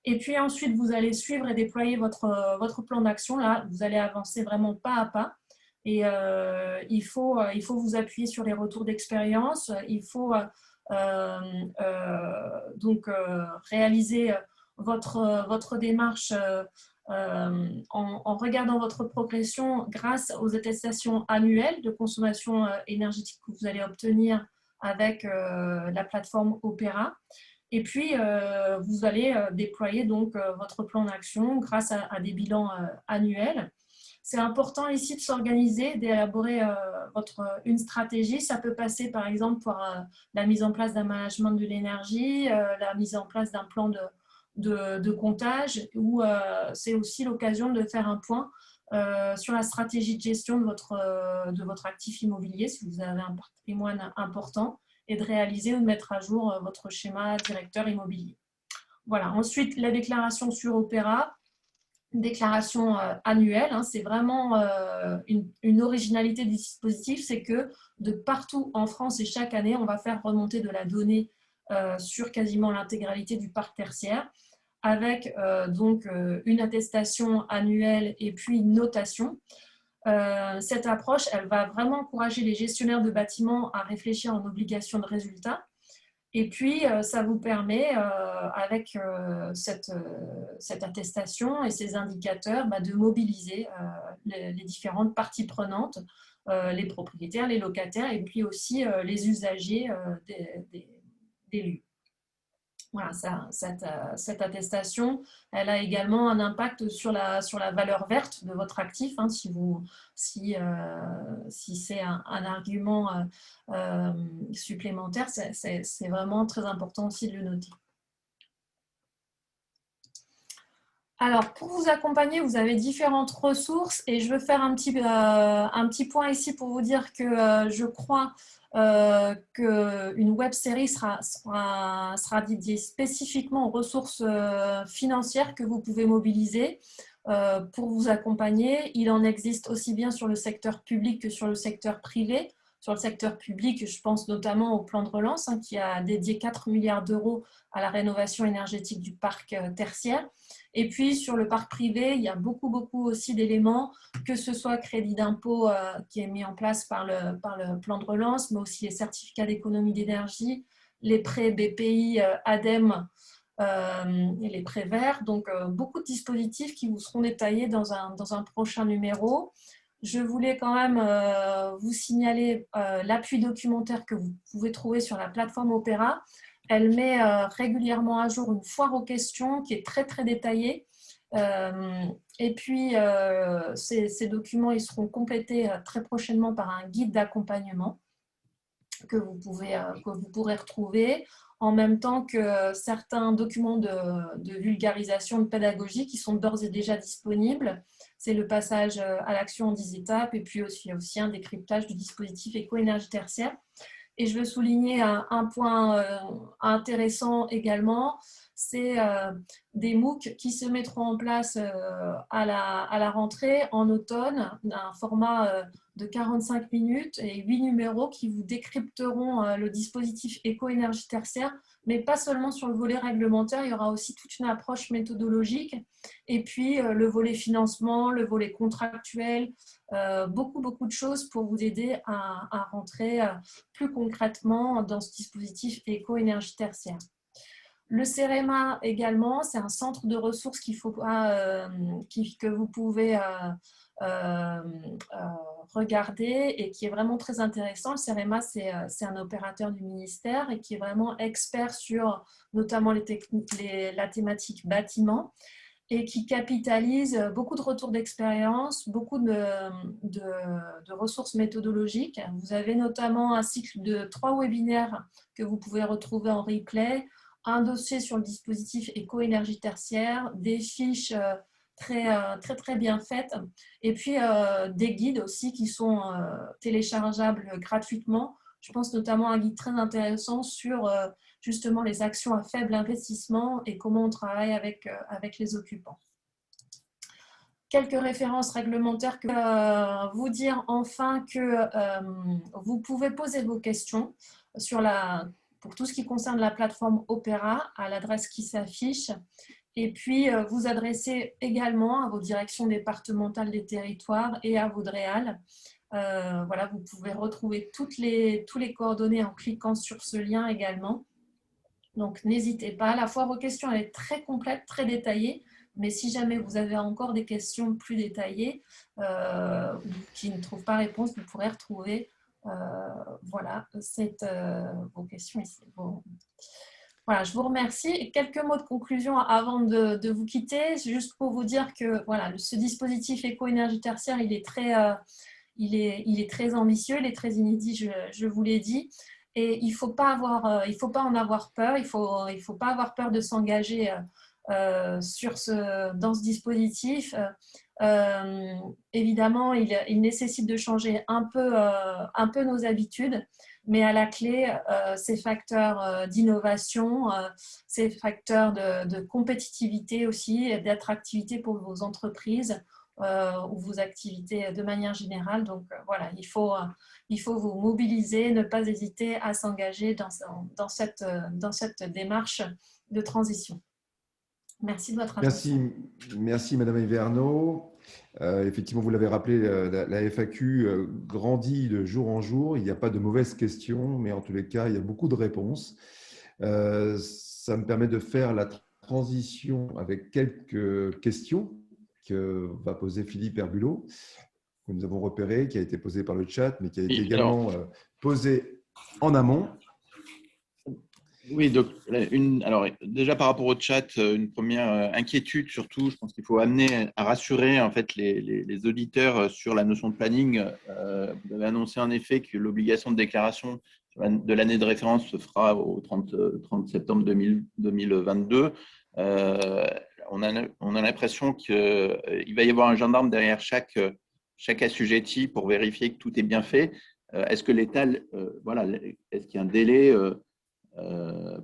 Et puis ensuite, vous allez suivre et déployer votre plan d'action. Là, vous allez avancer vraiment pas à pas. Et il faut vous appuyer sur les retours d'expérience. Il faut donc réaliser votre démarche en regardant votre progression grâce aux attestations annuelles de consommation énergétique que vous allez obtenir avec la plateforme Opera. Et puis, vous allez déployer donc votre plan d'action grâce à des bilans annuels. C'est important ici de s'organiser, d'élaborer une stratégie. Ça peut passer par exemple par la mise en place d'un management de l'énergie, la mise en place d'un plan de comptage, ou c'est aussi l'occasion de faire un point sur la stratégie de gestion de votre actif immobilier si vous avez un patrimoine important et de réaliser ou de mettre à jour votre schéma directeur immobilier. Voilà. Ensuite, la déclaration sur Opera. déclaration annuelle. Hein. C'est vraiment une originalité du dispositif, c'est que de partout en France et chaque année, on va faire remonter de la donnée sur quasiment l'intégralité du parc tertiaire, avec donc une attestation annuelle et puis une notation. Cette approche, elle va vraiment encourager les gestionnaires de bâtiments à réfléchir en obligation de résultat. Et puis, ça vous permet, avec cette attestation et ces indicateurs, de mobiliser les différentes parties prenantes, les propriétaires, les locataires et puis aussi les usagers des lieux. Voilà, cette attestation, elle a également un impact sur la valeur verte de votre actif. Hein, si c'est un argument supplémentaire, c'est vraiment très important aussi de le noter. Alors, pour vous accompagner, vous avez différentes ressources et je veux faire un petit point ici pour vous dire que je crois qu'une web série sera dédiée spécifiquement aux ressources financières que vous pouvez mobiliser pour vous accompagner. Il en existe aussi bien sur le secteur public que sur le secteur privé. Sur le secteur public, je pense notamment au plan de relance qui a dédié 4 milliards d'euros à la rénovation énergétique du parc tertiaire. Et puis, sur le parc privé, il y a beaucoup aussi d'éléments, que ce soit crédit d'impôt qui est mis en place par le plan de relance, mais aussi les certificats d'économie d'énergie, les prêts BPI, ADEME et les prêts verts. Donc, beaucoup de dispositifs qui vous seront détaillés dans un prochain numéro. Je voulais quand même vous signaler l'appui documentaire que vous pouvez trouver sur la plateforme Opéra. Elle met régulièrement à jour une foire aux questions qui est très détaillée. Et puis, ces documents ils seront complétés très prochainement par un guide d'accompagnement que vous pourrez retrouver, en même temps que certains documents de vulgarisation, de pédagogie qui sont d'ores et déjà disponibles. C'est le passage à l'action en 10 étapes et puis il y a aussi un décryptage du dispositif éco-énergie tertiaire. Et je veux souligner un point intéressant également, c'est des MOOC qui se mettront en place à la rentrée en automne, un format de 45 minutes et 8 numéros qui vous décrypteront le dispositif éco-énergie tertiaire, mais pas seulement sur le volet réglementaire, il y aura aussi toute une approche méthodologique et puis le volet financement, le volet contractuel, beaucoup de choses pour vous aider à rentrer plus concrètement dans ce dispositif éco-énergie tertiaire. Le CEREMA également, c'est un centre de ressources que vous pouvez regarder et qui est vraiment très intéressant. Le CEREMA, c'est un opérateur du ministère et qui est vraiment expert sur notamment la thématique bâtiment et qui capitalise beaucoup de retours d'expérience, beaucoup de ressources méthodologiques. Vous avez notamment un cycle de 3 webinaires que vous pouvez retrouver en replay, un dossier sur le dispositif éco-énergie tertiaire, des fiches très bien faites, et puis des guides aussi qui sont téléchargeables gratuitement. Je pense notamment à un guide très intéressant sur justement les actions à faible investissement et comment on travaille avec les occupants. Quelques références réglementaires. Vous dire enfin que vous pouvez poser vos questions pour tout ce qui concerne la plateforme Opéra à l'adresse qui s'affiche. Et puis, vous adresser également à vos directions départementales des territoires et à vos DREAL. Voilà, vous pouvez retrouver tous les coordonnées en cliquant sur ce lien également. Donc, n'hésitez pas. La foire aux questions, elle est très complète, très détaillée. Mais si jamais vous avez encore des questions plus détaillées qui ne trouvent pas réponse, vous pourrez retrouver voilà, vos questions ici. Bon. Voilà, je vous remercie. Et quelques mots de conclusion avant de vous quitter, juste pour vous dire que voilà, ce dispositif éco-énergie tertiaire, il est très ambitieux, il est très inédit, je vous l'ai dit. Et il ne faut pas en avoir peur, il faut pas avoir peur de s'engager dans ce dispositif. Évidemment, il nécessite de changer un peu nos habitudes, mais à la clé, ces facteurs d'innovation, ces facteurs de compétitivité aussi, et d'attractivité pour vos entreprises ou vos activités de manière générale. Donc voilà, il faut vous mobiliser, ne pas hésiter à s'engager dans cette démarche de transition. Merci de votre attention. Merci Madame Everno. Effectivement, vous l'avez rappelé, la FAQ grandit de jour en jour. Il n'y a pas de mauvaises questions, mais en tous les cas, il y a beaucoup de réponses. Ça me permet de faire la transition avec quelques questions que va poser Philippe Herbulot, que nous avons repéré, qui a été posée par le chat, mais qui a été également posée en amont. Oui, donc alors déjà par rapport au chat, une première inquiétude surtout, je pense qu'il faut amener à rassurer en fait les auditeurs sur la notion de planning. Vous avez annoncé en effet que l'obligation de déclaration de l'année de référence se fera au 30 septembre 2022. On a l'impression qu'il va y avoir un gendarme derrière chaque assujetti pour vérifier que tout est bien fait. Est-ce que l'État, est-ce qu'il y a un délai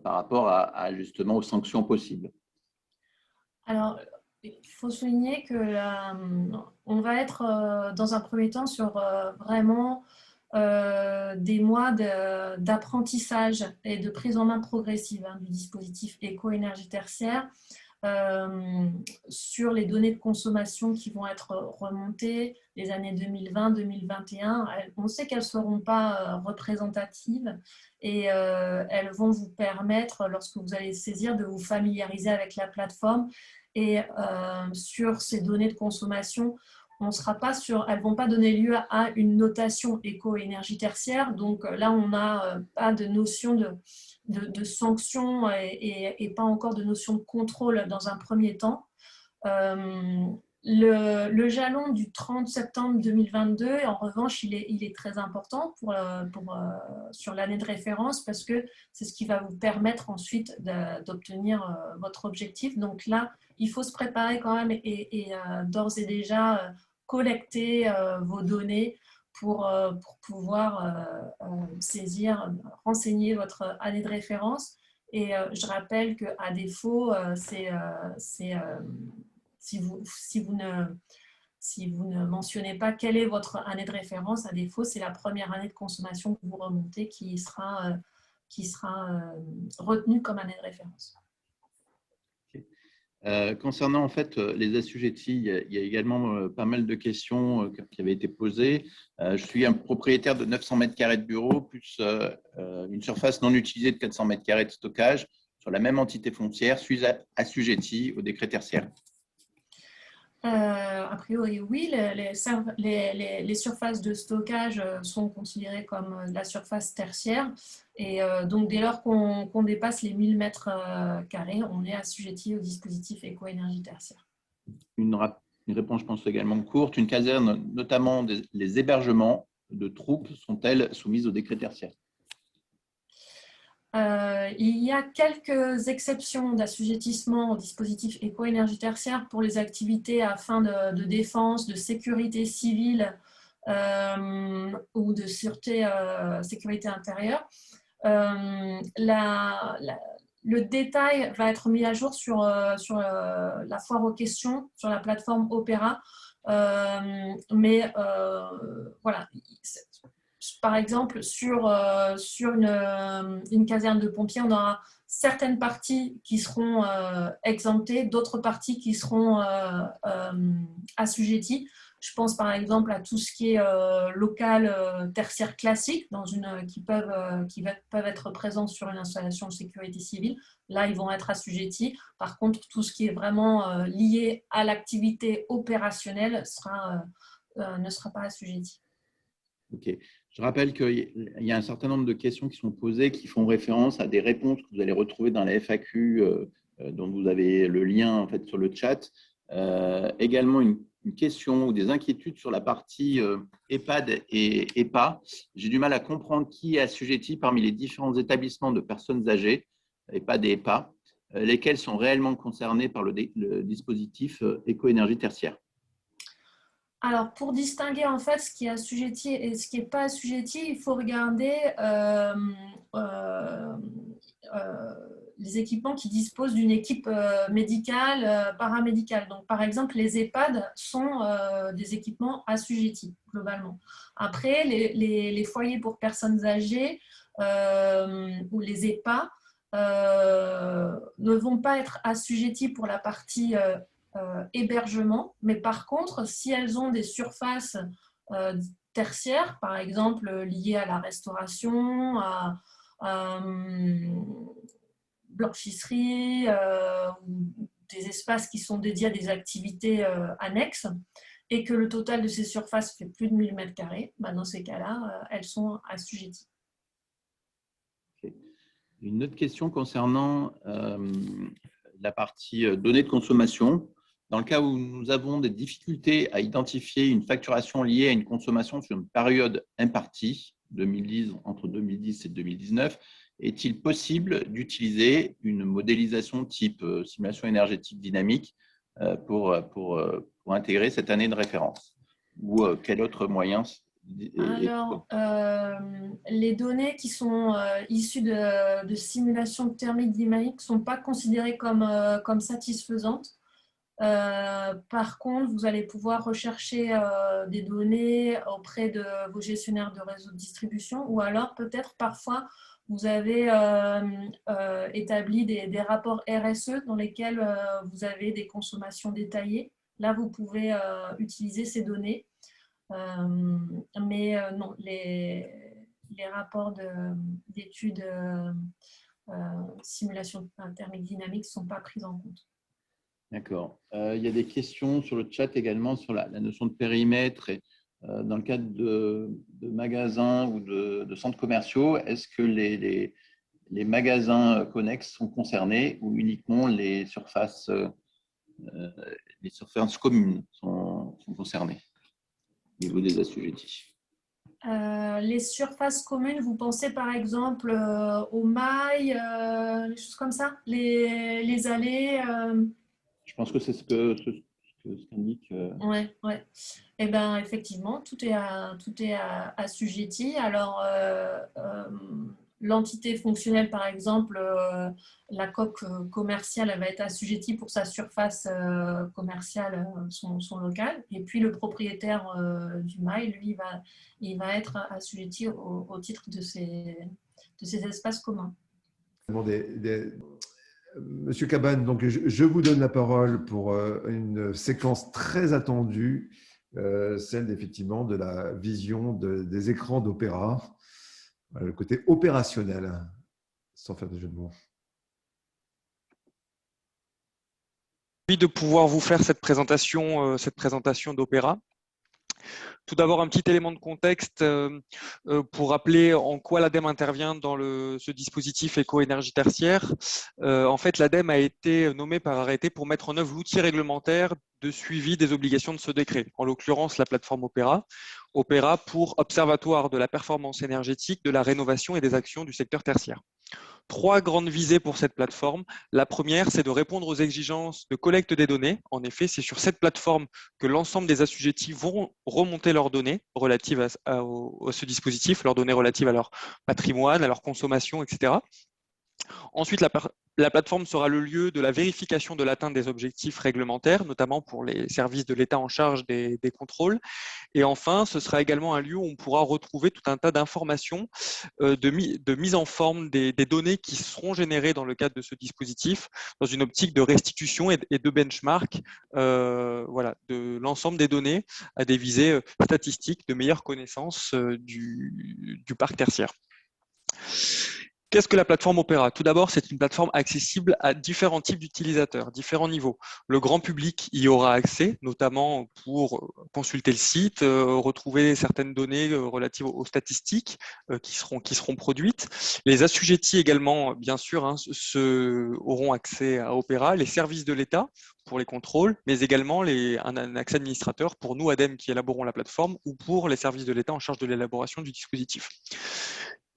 par rapport à justement aux sanctions possibles? Alors, il faut souligner que on va être dans un premier temps sur vraiment des mois d'apprentissage et de prise en main progressive du dispositif éco-énergie tertiaire sur les données de consommation qui vont être remontées les années 2020-2021. On sait qu'elles ne seront pas représentatives et elles vont vous permettre, lorsque vous allez saisir, de vous familiariser avec la plateforme. Et sur ces données de consommation, on sera pas sur, elles ne vont pas donner lieu à une notation éco-énergie tertiaire. Donc là, on n'a pas de notion de sanction et pas encore de notion de contrôle dans un premier temps. Le jalon du 30 septembre 2022, en revanche, il est très important sur l'année de référence parce que c'est ce qui va vous permettre ensuite d'obtenir votre objectif. Donc là, il faut se préparer quand même et d'ores et déjà collecter vos données pour pouvoir saisir, renseigner votre année de référence. Et je rappelle qu'à défaut, si vous ne mentionnez pas quelle est votre année de référence, à défaut, c'est la première année de consommation que vous remontez qui sera retenue comme année de référence. Concernant en fait les assujettis, il y a également pas mal de questions qui avaient été posées. Je suis un propriétaire de 900 m² de bureau plus une surface non utilisée de 400 m² de stockage sur la même entité foncière. Suis-je assujetti au décret tertiaire? A priori, oui. Les surfaces de stockage sont considérées comme la surface tertiaire. Et donc, dès lors qu'on dépasse les 1000 m², on est assujetti au dispositif éco-énergie tertiaire. Une réponse, je pense, également courte. Une caserne, notamment les hébergements de troupes, sont-elles soumises au décret tertiaire? Il y a quelques exceptions d'assujettissement au dispositif éco-énergie tertiaire pour les activités à fin de défense, de sécurité civile ou de sûreté, sécurité intérieure. Le détail va être mis à jour sur la foire aux questions, sur la plateforme Opéra. Mais voilà. Par exemple, sur une caserne de pompiers, on aura certaines parties qui seront exemptées, d'autres parties qui seront assujetties. Je pense par exemple à tout ce qui est local tertiaire classique, qui peuvent être présents sur une installation de sécurité civile. Là, ils vont être assujettis. Par contre, tout ce qui est vraiment lié à l'activité opérationnelle ne sera pas assujetti. Ok. Je rappelle qu'il y a un certain nombre de questions qui sont posées qui font référence à des réponses que vous allez retrouver dans la FAQ dont vous avez le lien en fait, sur le chat. Également une question ou des inquiétudes sur la partie EHPAD et EHPA. J'ai du mal à comprendre qui est assujetti parmi les différents établissements de personnes âgées, EHPAD et EHPA, lesquels sont réellement concernés par le dispositif éco-énergie tertiaire. Alors, pour distinguer en fait ce qui est assujetti et ce qui n'est pas assujetti, il faut regarder euh, les équipements qui disposent d'une équipe médicale, paramédicale. Donc, par exemple, les EHPAD sont des équipements assujettis, globalement. Après, les foyers pour personnes âgées ou les EHPA ne vont pas être assujettis pour la partie hébergement, mais par contre, si elles ont des surfaces tertiaires, par exemple liées à la restauration, à blanchisserie, ou des espaces qui sont dédiés à des activités annexes, et que le total de ces surfaces fait plus de 1000 m², bah dans ces cas-là, elles sont assujetties. Okay. Une autre question concernant la partie données de consommation. Dans le cas où nous avons des difficultés à identifier une facturation liée à une consommation sur une période impartie, 2010, entre 2010 et 2019, est-il possible d'utiliser une modélisation type simulation énergétique dynamique pour intégrer cette année de référence? Ou quel autre moyen? Alors, les données qui sont issues de simulations thermiques dynamiques ne sont pas considérées comme satisfaisantes. Par contre, vous allez pouvoir rechercher des données auprès de vos gestionnaires de réseau de distribution, ou alors peut-être parfois vous avez établi des rapports RSE dans lesquels vous avez des consommations détaillées. Là, vous pouvez utiliser ces données. Mais non, les rapports d'études simulation thermique dynamique ne sont pas pris en compte. D'accord. Il y a des questions sur le chat également sur la notion de périmètre. Et, dans le cadre de magasins ou de centres commerciaux, est-ce que les magasins connexes sont concernés ou uniquement les surfaces communes sont concernées au niveau des assujettis? Les surfaces communes, vous pensez par exemple aux mailles, les choses comme ça, les allées Je pense que c'est ce qu'indique. Ouais, ouais. Eh bien, effectivement, tout est assujetti. Alors, l'entité fonctionnelle, par exemple, la coque commerciale, elle va être assujettie pour sa surface commerciale, son local. Et puis, le propriétaire du mail, lui, il va être assujetti au titre de ces espaces communs. Monsieur Cabane, donc je vous donne la parole pour une séquence très attendue, celle effectivement de la vision des écrans d'opéra, le côté opérationnel, sans faire de jeu de mots. De pouvoir vous faire cette présentation d'opéra. Tout d'abord, un petit élément de contexte pour rappeler en quoi l'ADEME intervient dans ce dispositif éco-énergie tertiaire. En fait, l'ADEME a été nommée par arrêté pour mettre en œuvre l'outil réglementaire de suivi des obligations de ce décret, en l'occurrence la plateforme Opéra. Opéra pour Observatoire de la performance énergétique, de la rénovation et des actions du secteur tertiaire. 3 grandes visées pour cette plateforme. La première, c'est de répondre aux exigences de collecte des données. En effet, c'est sur cette plateforme que l'ensemble des assujettis vont remonter leurs données relatives à ce dispositif, leurs données relatives à leur patrimoine, à leur consommation, etc. Ensuite, la plateforme sera le lieu de la vérification de l'atteinte des objectifs réglementaires, notamment pour les services de l'État en charge des contrôles. Et enfin, ce sera également un lieu où on pourra retrouver tout un tas d'informations de mise en forme des données qui seront générées dans le cadre de ce dispositif, dans une optique de restitution et de benchmark voilà, de l'ensemble des données à des visées statistiques de meilleure connaissance du parc tertiaire. Qu'est-ce que la plateforme Opéra? Tout d'abord, c'est une plateforme accessible à différents types d'utilisateurs, différents niveaux. Le grand public y aura accès, notamment pour consulter le site, retrouver certaines données relatives aux statistiques qui seront produites. Les assujettis également, bien sûr, auront accès à Opéra, les services de l'État pour les contrôles, mais également un accès administrateur pour nous, ADEME, qui élaborons la plateforme, ou pour les services de l'État en charge de l'élaboration du dispositif.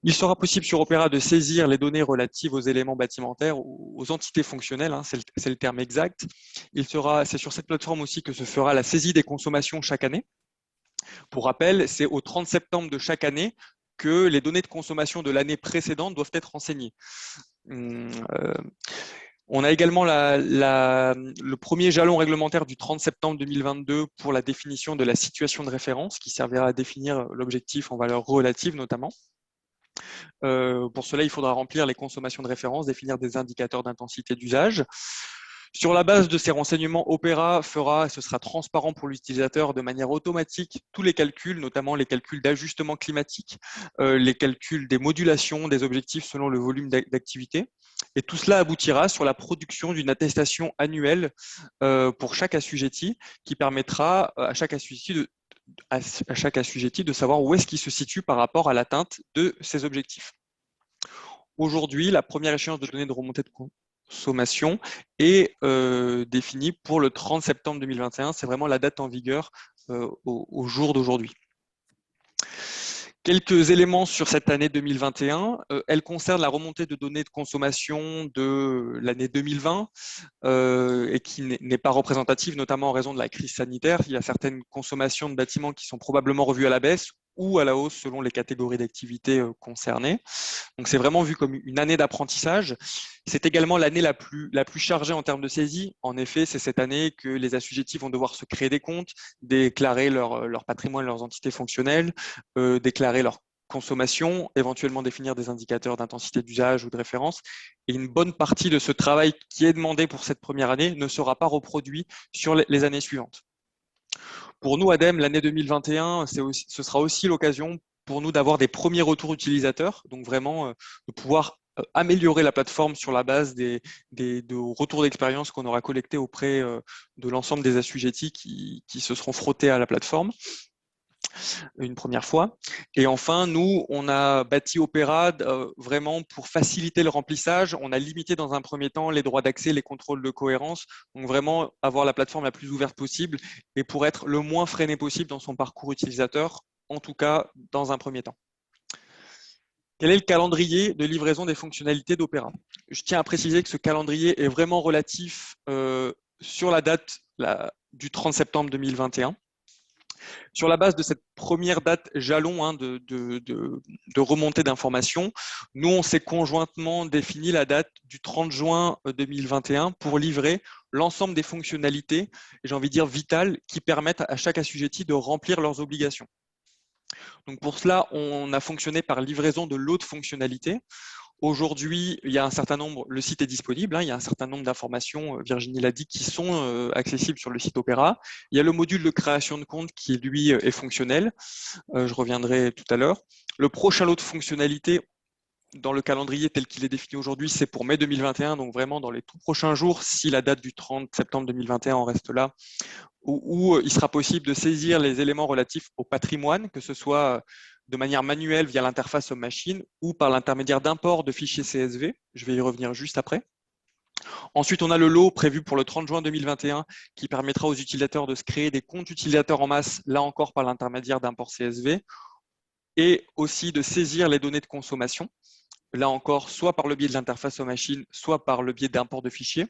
Il sera possible sur Opera de saisir les données relatives aux éléments bâtimentaires ou aux entités fonctionnelles, hein, c'est le terme exact. C'est sur cette plateforme aussi que se fera la saisie des consommations chaque année. Pour rappel, c'est au 30 septembre de chaque année que les données de consommation de l'année précédente doivent être renseignées. On a également le premier jalon réglementaire du 30 septembre 2022 pour la définition de la situation de référence qui servira à définir l'objectif en valeur relative notamment. Pour cela, il faudra remplir les consommations de référence, définir des indicateurs d'intensité d'usage. Sur la base de ces renseignements, Opera ce sera transparent pour l'utilisateur de manière automatique tous les calculs, notamment les calculs d'ajustement climatique, les calculs des modulations des objectifs selon le volume d'activité. Et tout cela aboutira sur la production d'une attestation annuelle pour chaque assujetti qui permettra à chaque assujetti de savoir où est-ce qu'il se situe par rapport à l'atteinte de ses objectifs. Aujourd'hui, la première échéance de données de remontée de consommation est définie pour le 30 septembre 2021. C'est vraiment la date en vigueur au jour d'aujourd'hui. Quelques éléments sur cette année 2021. Elle concerne la remontée de données de consommation de l'année 2020 et qui n'est pas représentative, notamment en raison de la crise sanitaire. Il y a certaines consommations de bâtiments qui sont probablement revues à la baisse ou à la hausse selon les catégories d'activités concernées. Donc c'est vraiment vu comme une année d'apprentissage. C'est également l'année la plus chargée en termes de saisie. En effet, c'est cette année que les assujettis vont devoir se créer des comptes, déclarer leur patrimoine, leurs entités fonctionnelles, déclarer leur consommation, éventuellement définir des indicateurs d'intensité d'usage ou de référence. Et une bonne partie de ce travail qui est demandé pour cette première année ne sera pas reproduit sur les années suivantes. Pour nous, ADEME, l'année 2021, ce sera aussi l'occasion pour nous d'avoir des premiers retours utilisateurs, donc vraiment de pouvoir améliorer la plateforme sur la base de retours d'expérience qu'on aura collectés auprès de l'ensemble des assujettis qui se seront frottés à la plateforme une première fois. Et enfin, nous, on a bâti Opera vraiment pour faciliter le remplissage. On a limité dans un premier temps les droits d'accès, les contrôles de cohérence. Donc vraiment avoir la plateforme la plus ouverte possible et pour être le moins freiné possible dans son parcours utilisateur, en tout cas dans un premier temps. Quel est le calendrier de livraison des fonctionnalités d'Opera? Je tiens à préciser que ce calendrier est vraiment relatif sur la date du 30 septembre 2021. Sur la base de cette première date jalon de remontée d'informations, nous, on s'est conjointement défini la date du 30 juin 2021 pour livrer l'ensemble des fonctionnalités, j'ai envie de dire vitales, qui permettent à chaque assujetti de remplir leurs obligations. Donc pour cela, on a fonctionné par livraison de lots de fonctionnalités. Aujourd'hui, il y a un certain nombre, le site est disponible, il y a un certain nombre d'informations, Virginie l'a dit, qui sont accessibles sur le site Opera. Il y a le module de création de compte qui, lui, est fonctionnel. Je reviendrai tout à l'heure. Le prochain lot de fonctionnalités, dans le calendrier tel qu'il est défini aujourd'hui, c'est pour mai 2021, donc vraiment dans les tout prochains jours, si la date du 30 septembre 2021 en reste là, où il sera possible de saisir les éléments relatifs au patrimoine, que ce soit de manière manuelle via l'interface homme-machine ou par l'intermédiaire d'import de fichiers CSV. Je vais y revenir juste après. Ensuite, on a le lot prévu pour le 30 juin 2021 qui permettra aux utilisateurs de se créer des comptes utilisateurs en masse, là encore par l'intermédiaire d'import CSV, et aussi de saisir les données de consommation, là encore soit par le biais de l'interface homme-machine, soit par le biais d'import de fichiers.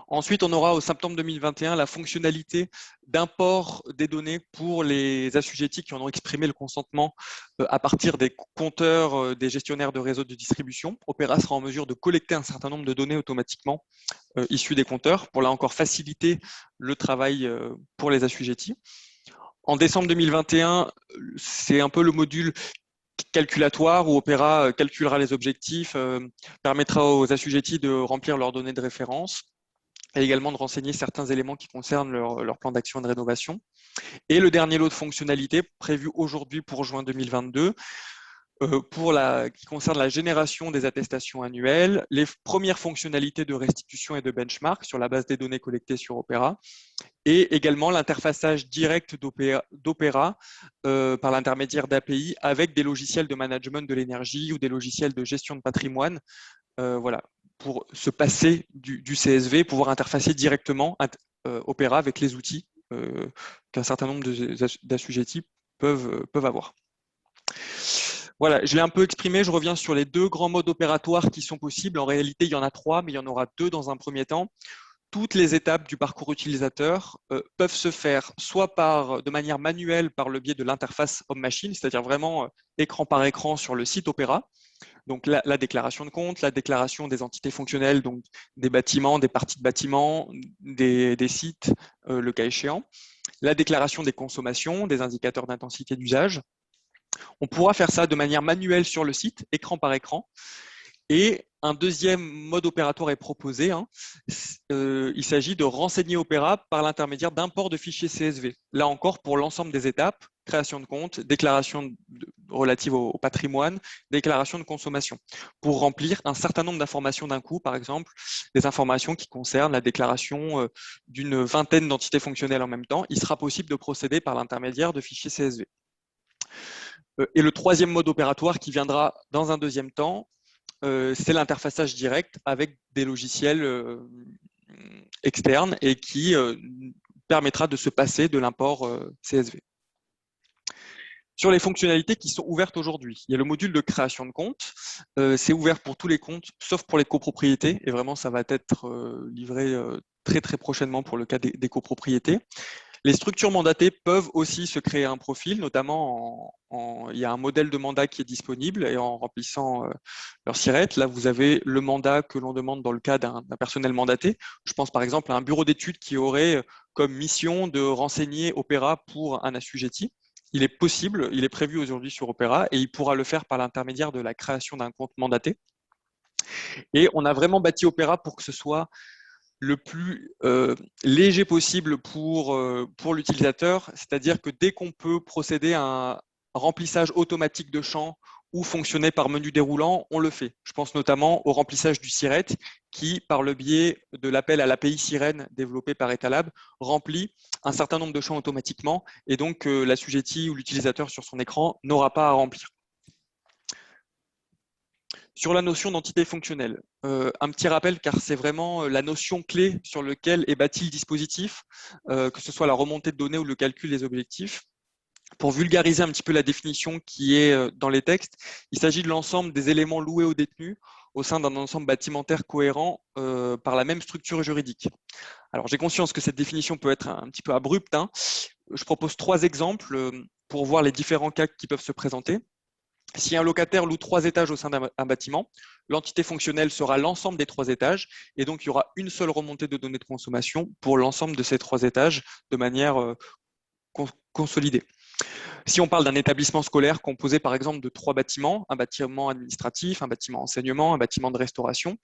Ensuite, on aura au septembre 2021 la fonctionnalité d'import des données pour les assujettis qui en ont exprimé le consentement à partir des compteurs des gestionnaires de réseaux de distribution. Opera sera en mesure de collecter un certain nombre de données automatiquement issues des compteurs pour là encore faciliter le travail pour les assujettis. En décembre 2021, c'est un peu le module calculatoire où Opera calculera les objectifs, permettra aux assujettis de remplir leurs données de référence et également de renseigner certains éléments qui concernent leur plan d'action et de rénovation. Et le dernier lot de fonctionnalités prévu aujourd'hui pour juin 2022, qui concerne la génération des attestations annuelles, les premières fonctionnalités de restitution et de benchmark sur la base des données collectées sur Opera, et également l'interfaçage direct d'Opera par l'intermédiaire d'API avec des logiciels de management de l'énergie ou des logiciels de gestion de patrimoine, voilà, pour se passer du CSV, pouvoir interfacer directement Opera avec les outils qu'un certain nombre d'assujettis peuvent avoir. Voilà, je l'ai un peu exprimé, je reviens sur les 2 grands modes opératoires qui sont possibles. En réalité, il y en a 3, mais il y en aura 2 dans un premier temps. Toutes les étapes du parcours utilisateur peuvent se faire soit de manière manuelle par le biais de l'interface homme-machine, c'est-à-dire vraiment écran par écran sur le site Opera. Donc la déclaration de compte, la déclaration des entités fonctionnelles, donc des bâtiments, des parties de bâtiments, des sites, le cas échéant. La déclaration des consommations, des indicateurs d'intensité d'usage. On pourra faire ça de manière manuelle sur le site, écran par écran. Et un deuxième mode opératoire est proposé. Il s'agit de renseigner Opera par l'intermédiaire d'un port de fichiers CSV. Là encore, pour l'ensemble des étapes, création de compte, déclaration relative au patrimoine, déclaration de consommation, pour remplir un certain nombre d'informations d'un coup, par exemple, des informations qui concernent la déclaration d'une vingtaine d'entités fonctionnelles en même temps. Il sera possible de procéder par l'intermédiaire de fichiers CSV. Et le troisième mode opératoire qui viendra dans un deuxième temps, c'est l'interfaçage direct avec des logiciels externes et qui permettra de se passer de l'import CSV. Sur les fonctionnalités qui sont ouvertes aujourd'hui, il y a le module de création de compte. C'est ouvert pour tous les comptes, sauf pour les copropriétés. Et vraiment, ça va être livré très très prochainement pour le cas des copropriétés. Les structures mandatées peuvent aussi se créer un profil, notamment il y a un modèle de mandat qui est disponible et en remplissant leur SIRET. Là, vous avez le mandat que l'on demande dans le cas d'un personnel mandaté. Je pense par exemple à un bureau d'études qui aurait comme mission de renseigner Opera pour un assujetti. Il est possible, il est prévu aujourd'hui sur Opera et il pourra le faire par l'intermédiaire de la création d'un compte mandaté. Et on a vraiment bâti Opera pour que ce soit le plus léger possible pour l'utilisateur, c'est-à-dire que dès qu'on peut procéder à un remplissage automatique de champs ou fonctionner par menu déroulant, on le fait. Je pense notamment au remplissage du SIRET qui, par le biais de l'appel à l'API Sirène développé par Etalab, remplit un certain nombre de champs automatiquement et donc l'assujetti ou l'utilisateur sur son écran n'aura pas à remplir. Sur la notion d'entité fonctionnelle, un petit rappel car c'est vraiment la notion clé sur laquelle est bâti le dispositif, que ce soit la remontée de données ou le calcul des objectifs. Pour vulgariser un petit peu la définition qui est dans les textes, il s'agit de l'ensemble des éléments loués aux détenus au sein d'un ensemble bâtimentaire cohérent par la même structure juridique. Alors j'ai conscience que cette définition peut être un petit peu abrupte. Je propose 3 exemples pour voir les différents cas qui peuvent se présenter. Si un locataire loue 3 étages au sein d'un bâtiment, l'entité fonctionnelle sera l'ensemble des 3 étages et donc il y aura une seule remontée de données de consommation pour l'ensemble de ces 3 étages de manière consolidée. Si on parle d'un établissement scolaire composé par exemple de 3 bâtiments, un bâtiment administratif, un bâtiment enseignement, un bâtiment de restauration,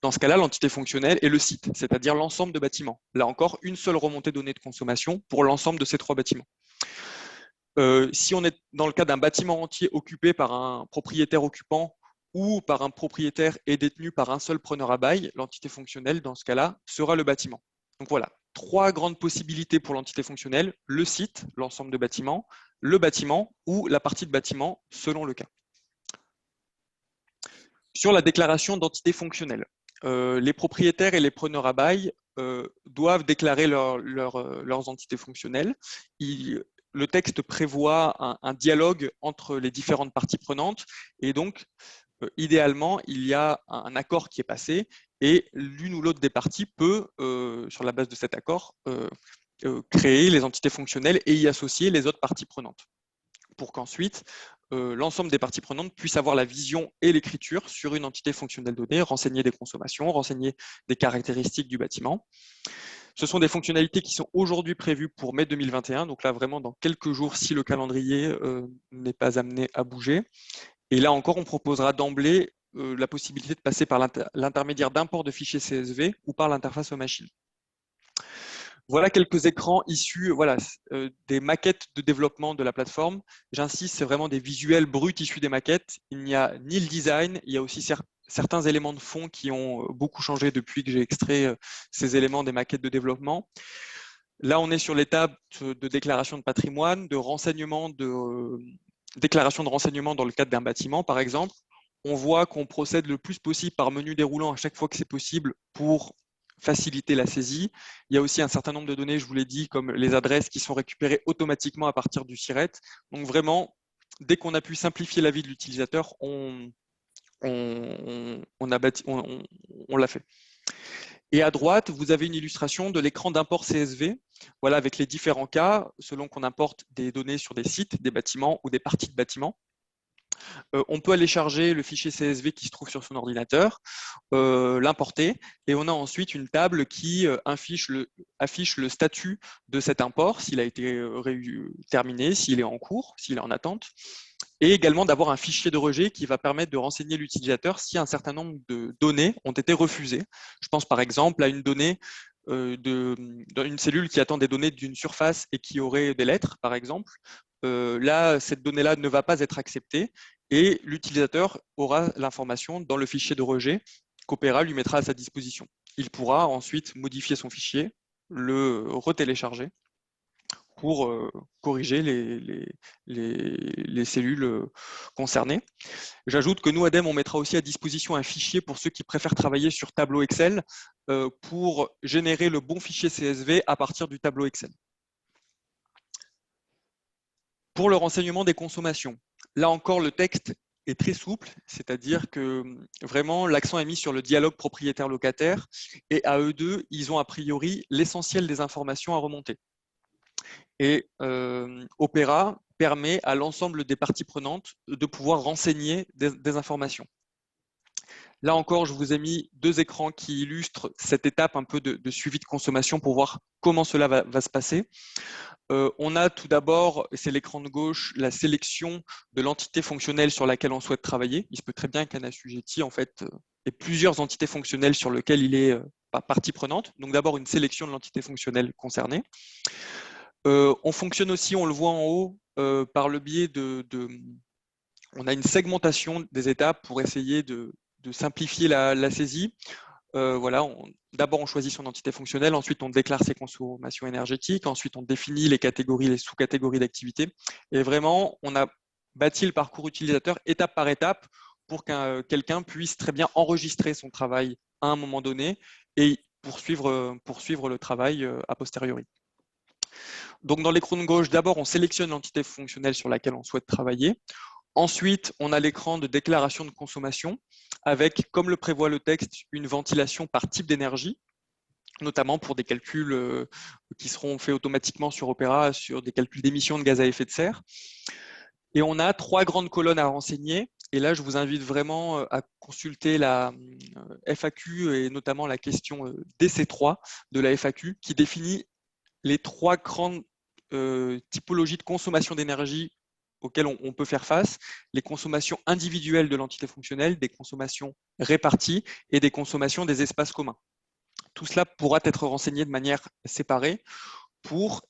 dans ce cas-là, l'entité fonctionnelle est le site, c'est-à-dire l'ensemble de bâtiments. Là encore, une seule remontée de données de consommation pour l'ensemble de ces 3 bâtiments. Si on est dans le cas d'un bâtiment entier occupé par un propriétaire occupant ou par un propriétaire et détenu par un seul preneur à bail, l'entité fonctionnelle, dans ce cas-là, sera le bâtiment. Donc voilà, 3 grandes possibilités pour l'entité fonctionnelle, le site, l'ensemble de bâtiments, le bâtiment ou la partie de bâtiment, selon le cas. Sur la déclaration d'entité fonctionnelle, les propriétaires et les preneurs à bail doivent déclarer leurs entités fonctionnelles. Le texte prévoit un dialogue entre les différentes parties prenantes et donc, idéalement, il y a un accord qui est passé et l'une ou l'autre des parties peut, sur la base de cet accord, créer les entités fonctionnelles et y associer les autres parties prenantes pour qu'ensuite, l'ensemble des parties prenantes puissent avoir la vision et l'écriture sur une entité fonctionnelle donnée, renseigner des consommations, renseigner des caractéristiques du bâtiment. Ce sont des fonctionnalités qui sont aujourd'hui prévues pour mai 2021, donc là vraiment dans quelques jours si le calendrier n'est pas amené à bouger. Et là encore, on proposera d'emblée la possibilité de passer par l'intermédiaire d'un port de fichiers CSV ou par l'interface aux machines. Voilà quelques écrans issus des maquettes de développement de la plateforme. J'insiste, c'est vraiment des visuels bruts issus des maquettes. Il n'y a ni le design, il y a aussi certains éléments de fond qui ont beaucoup changé depuis que j'ai extrait ces éléments des maquettes de développement. Là, on est sur l'étape de déclaration de patrimoine, de renseignement, déclaration de renseignement dans le cadre d'un bâtiment, par exemple. On voit qu'on procède le plus possible par menu déroulant à chaque fois que c'est possible pour faciliter la saisie. Il y a aussi un certain nombre de données, je vous l'ai dit, comme les adresses qui sont récupérées automatiquement à partir du SIRET. Donc vraiment, dès qu'on a pu simplifier la vie de l'utilisateur, on l'a fait. Et à droite, vous avez une illustration de l'écran d'import CSV, voilà, avec les différents cas, selon qu'on importe des données sur des sites, des bâtiments ou des parties de bâtiments. On peut aller charger le fichier CSV qui se trouve sur son ordinateur, l'importer, et on a ensuite une table qui affiche le statut de cet import, s'il a été terminé, s'il est en cours, s'il est en attente, et également d'avoir un fichier de rejet qui va permettre de renseigner l'utilisateur si un certain nombre de données ont été refusées. Je pense par exemple à une donnée d'une cellule qui attend des données d'une surface et qui aurait des lettres, par exemple. Là, cette donnée-là ne va pas être acceptée et l'utilisateur aura l'information dans le fichier de rejet qu'Opera lui mettra à sa disposition. Il pourra ensuite modifier son fichier, le retélécharger pour corriger les cellules concernées. J'ajoute que nous, ADEME, on mettra aussi à disposition un fichier pour ceux qui préfèrent travailler sur tableau Excel pour générer le bon fichier CSV à partir du tableau Excel. Pour le renseignement des consommations, là encore, le texte est très souple, c'est-à-dire que vraiment l'accent est mis sur le dialogue propriétaire-locataire et à eux deux, ils ont a priori l'essentiel des informations à remonter. Et Opera permet à l'ensemble des parties prenantes de pouvoir renseigner des informations. Là encore, je vous ai mis deux écrans qui illustrent cette étape un peu de suivi de consommation pour voir comment cela va se passer. On a tout d'abord, c'est l'écran de gauche, la sélection de l'entité fonctionnelle sur laquelle on souhaite travailler. Il se peut très bien qu'un assujetti en fait, ait plusieurs entités fonctionnelles sur lesquelles il est partie prenante. Donc d'abord une sélection de l'entité fonctionnelle concernée. On fonctionne aussi, on le voit en haut, par le biais on a une segmentation des étapes pour essayer de simplifier la saisie. Voilà, d'abord on choisit son entité fonctionnelle, ensuite on déclare ses consommations énergétiques, ensuite on définit les catégories, les sous-catégories d'activité. Et vraiment, on a bâti le parcours utilisateur étape par étape pour qu'un quelqu'un puisse très bien enregistrer son travail à un moment donné et poursuivre le travail a posteriori. Donc dans l'écran de gauche, d'abord on sélectionne l'entité fonctionnelle sur laquelle on souhaite travailler. Ensuite, on a l'écran de déclaration de consommation avec, comme le prévoit le texte, une ventilation par type d'énergie, notamment pour des calculs qui seront faits automatiquement sur Opera, sur des calculs d'émissions de gaz à effet de serre. Et on a trois grandes colonnes à renseigner. Et là, je vous invite vraiment à consulter la FAQ et notamment la question DC3 de la FAQ qui définit les trois grandes typologies de consommation d'énergie auxquelles on peut faire face, les consommations individuelles de l'entité fonctionnelle, des consommations réparties et des consommations des espaces communs. Tout cela pourra être renseigné de manière séparée pour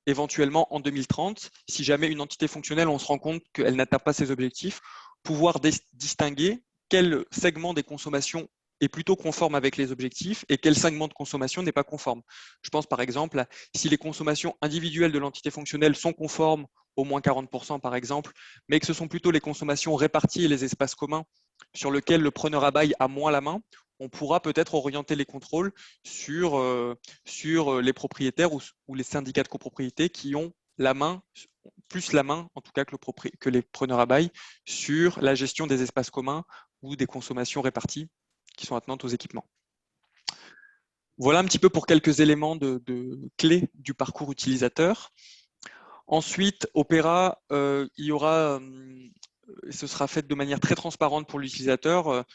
éventuellement en 2030, si jamais une entité fonctionnelle, on se rend compte qu'elle n'atteint pas ses objectifs, pouvoir distinguer quel segment des consommations est plutôt conforme avec les objectifs et quel segment de consommation n'est pas conforme. Je pense par exemple à si les consommations individuelles de l'entité fonctionnelle sont conformes au moins 40% par exemple, mais que ce sont plutôt les consommations réparties et les espaces communs sur lesquels le preneur à bail a moins la main, on pourra peut-être orienter les contrôles sur les propriétaires ou les syndicats de copropriété qui ont la main, plus la main en tout cas que les preneurs à bail sur la gestion des espaces communs ou des consommations réparties qui sont attenantes aux équipements. Voilà un petit peu pour quelques éléments de clés du parcours utilisateur. Ensuite, Opera, il y aura, ce sera fait de manière très transparente pour l'utilisateur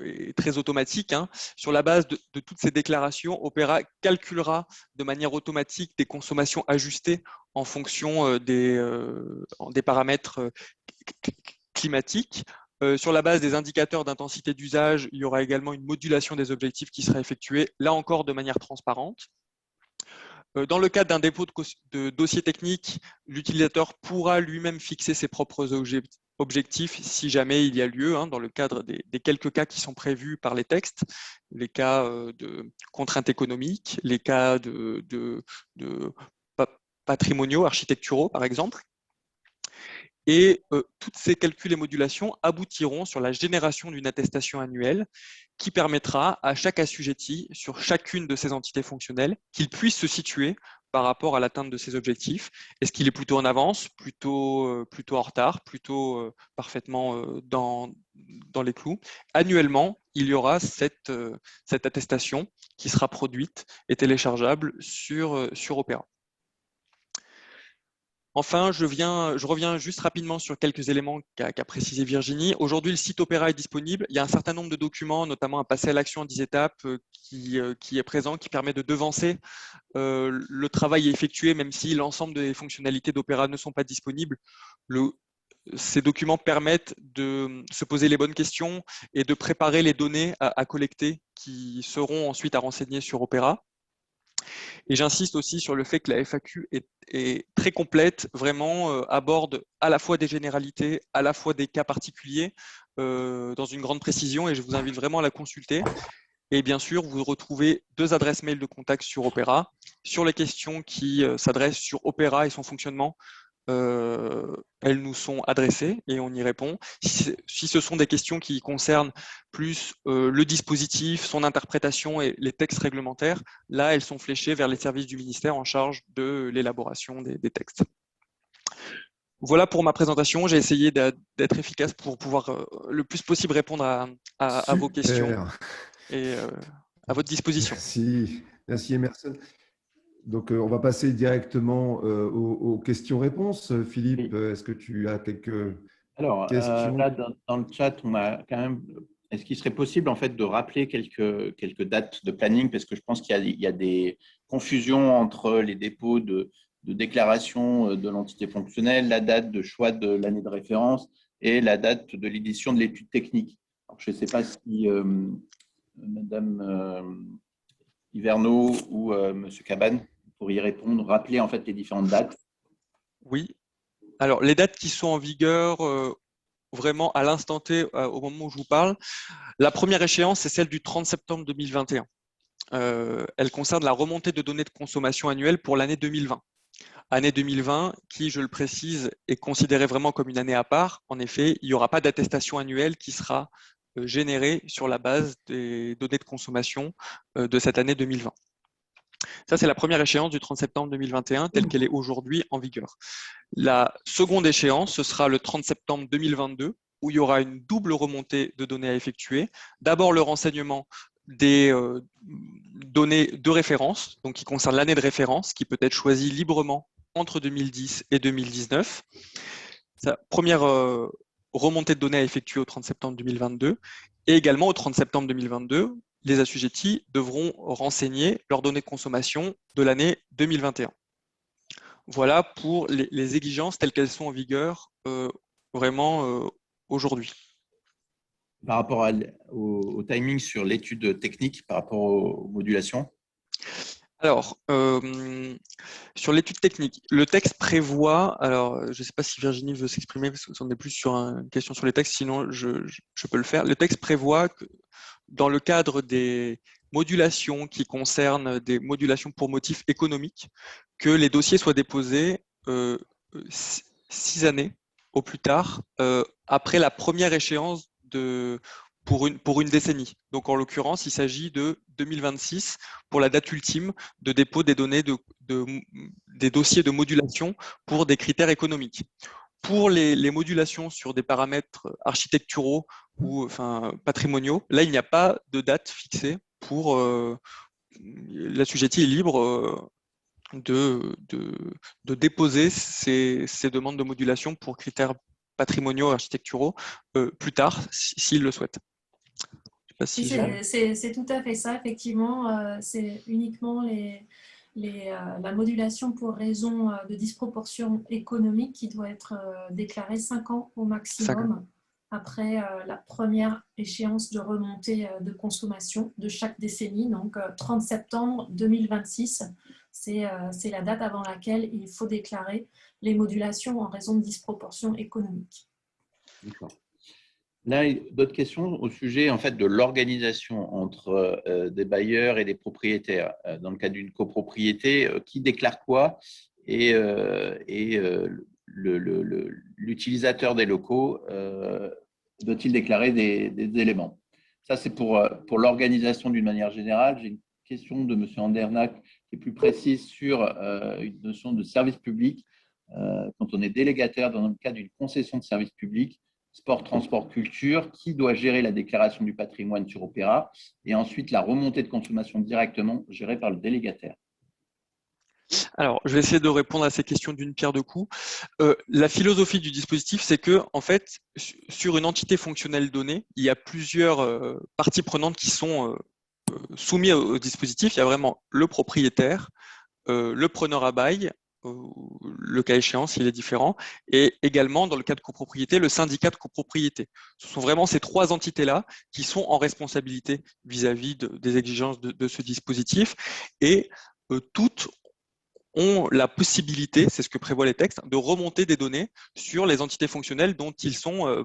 et très automatique. Sur la base de toutes ces déclarations, Opera calculera de manière automatique des consommations ajustées en fonction des paramètres climatiques. Sur la base des indicateurs d'intensité d'usage, il y aura également une modulation des objectifs qui sera effectuée, là encore de manière transparente. Dans le cadre d'un dépôt de dossier technique, l'utilisateur pourra lui-même fixer ses propres objectifs si jamais il y a lieu, dans le cadre des quelques cas qui sont prévus par les textes, les cas de contraintes économiques, les cas de patrimoniaux, architecturaux par exemple. Et tous ces calculs et modulations aboutiront sur la génération d'une attestation annuelle qui permettra à chaque assujetti, sur chacune de ces entités fonctionnelles, qu'il puisse se situer par rapport à l'atteinte de ces objectifs. Est-ce qu'il est plutôt en avance, plutôt en retard, plutôt parfaitement dans les clous? Annuellement, il y aura cette attestation qui sera produite et téléchargeable sur Opera. Enfin, je reviens juste rapidement sur quelques éléments qu'a précisé Virginie. Aujourd'hui, le site Opera est disponible. Il y a un certain nombre de documents, notamment un passé à l'action en 10 étapes, qui est présent, qui permet de devancer le travail effectué, même si l'ensemble des fonctionnalités d'Opera ne sont pas disponibles. Ces documents permettent de se poser les bonnes questions et de préparer les données à collecter qui seront ensuite à renseigner sur Opera. Et j'insiste aussi sur le fait que la FAQ est très complète, vraiment aborde à la fois des généralités, à la fois des cas particuliers, dans une grande précision, et je vous invite vraiment à la consulter. Et bien sûr, vous retrouvez 2 adresses mail de contact sur Opera. Sur les questions qui s'adressent sur Opera et son fonctionnement, elles nous sont adressées et on y répond. Si ce sont des questions qui concernent plus le dispositif, son interprétation et les textes réglementaires, là, elles sont fléchées vers les services du ministère en charge de l'élaboration des textes. Voilà pour ma présentation. J'ai essayé d'être efficace pour pouvoir le plus possible répondre à vos questions et à votre disposition. Merci Emerson. Donc, on va passer directement aux questions-réponses. Philippe, Oui. est-ce que tu as quelques Alors, questions? là, dans le chat, on a quand même. Est-ce qu'il serait possible en fait de rappeler quelques dates de planning, parce que je pense qu'il y a des confusions entre les dépôts de déclaration de l'entité fonctionnelle, la date de choix de l'année de référence et la date de l'édition de l'étude technique. Alors, je ne sais pas si Madame Hiverneau ou Monsieur Cabane pour y répondre, rappeler en fait les différentes dates. Oui. Alors, les dates qui sont en vigueur vraiment à l'instant T, au moment où je vous parle, la première échéance, c'est celle du 30 septembre 2021. Elle concerne la remontée de données de consommation annuelle pour l'année 2020. Année 2020 qui, je le précise, est considérée vraiment comme une année à part. En effet, il n'y aura pas d'attestation annuelle qui sera générée sur la base des données de consommation de cette année 2020. Ça, c'est la première échéance du 30 septembre 2021, telle qu'elle est aujourd'hui en vigueur. La seconde échéance, ce sera le 30 septembre 2022, où il y aura une double remontée de données à effectuer. D'abord, le renseignement des données de référence, donc qui concernent l'année de référence, qui peut être choisie librement entre 2010 et 2019. Sa première remontée de données à effectuer au 30 septembre 2022, et également au 30 septembre 2022, les assujettis devront renseigner leurs données de consommation de l'année 2021. Voilà pour les exigences telles qu'elles sont en vigueur vraiment aujourd'hui. Par rapport au timing sur l'étude technique, par rapport aux modulations? Alors, sur l'étude technique, le texte prévoit, alors je ne sais pas si Virginie veut s'exprimer parce qu'on est plus sur une question sur les textes, sinon je peux le faire. Le texte prévoit que dans le cadre des modulations qui concernent des modulations pour motifs économiques, que les dossiers soient déposés 6 années au plus tard après la première échéance pour une décennie. Donc, en l'occurrence, il s'agit de 2026 pour la date ultime de dépôt des données des dossiers de modulation pour des critères économiques. Pour les modulations sur des paramètres architecturaux ou patrimoniaux, là, il n'y a pas de date fixée pour l'assujetti est libre de déposer ces demandes de modulation pour critères patrimoniaux et architecturaux plus tard, s'il le souhaite. C'est tout à fait ça, effectivement. C'est uniquement la modulation pour raison de disproportion économique qui doit être déclarée 5 ans au maximum après la première échéance de remontée de consommation de chaque décennie. Donc, 30 septembre 2026, c'est la date avant laquelle il faut déclarer les modulations en raison de disproportion économique. D'accord. Là, d'autres questions au sujet en fait de l'organisation entre des bailleurs et des propriétaires. Dans le cas d'une copropriété, qui déclare quoi et l'utilisateur des locaux doit-il déclarer des éléments? Ça, c'est pour l'organisation d'une manière générale. J'ai une question de M. Andernac qui est plus précise sur une notion de service public. Quand on est délégataire dans le cadre d'une concession de service public, sport, transport, culture, qui doit gérer la déclaration du patrimoine sur Opéra et ensuite la remontée de consommation directement gérée par le délégataire? Alors, je vais essayer de répondre à ces questions d'une pierre deux coups. La philosophie du dispositif, c'est que, en fait, sur une entité fonctionnelle donnée, il y a plusieurs parties prenantes qui sont soumises au dispositif. Il y a vraiment le propriétaire, le preneur à bail, le cas échéant s'il est différent, et également, dans le cas de copropriété, le syndicat de copropriété. Ce sont vraiment ces trois entités-là qui sont en responsabilité vis-à-vis des exigences de ce dispositif, et toutes ont la possibilité, c'est ce que prévoient les textes, de remonter des données sur les entités fonctionnelles dont ils sont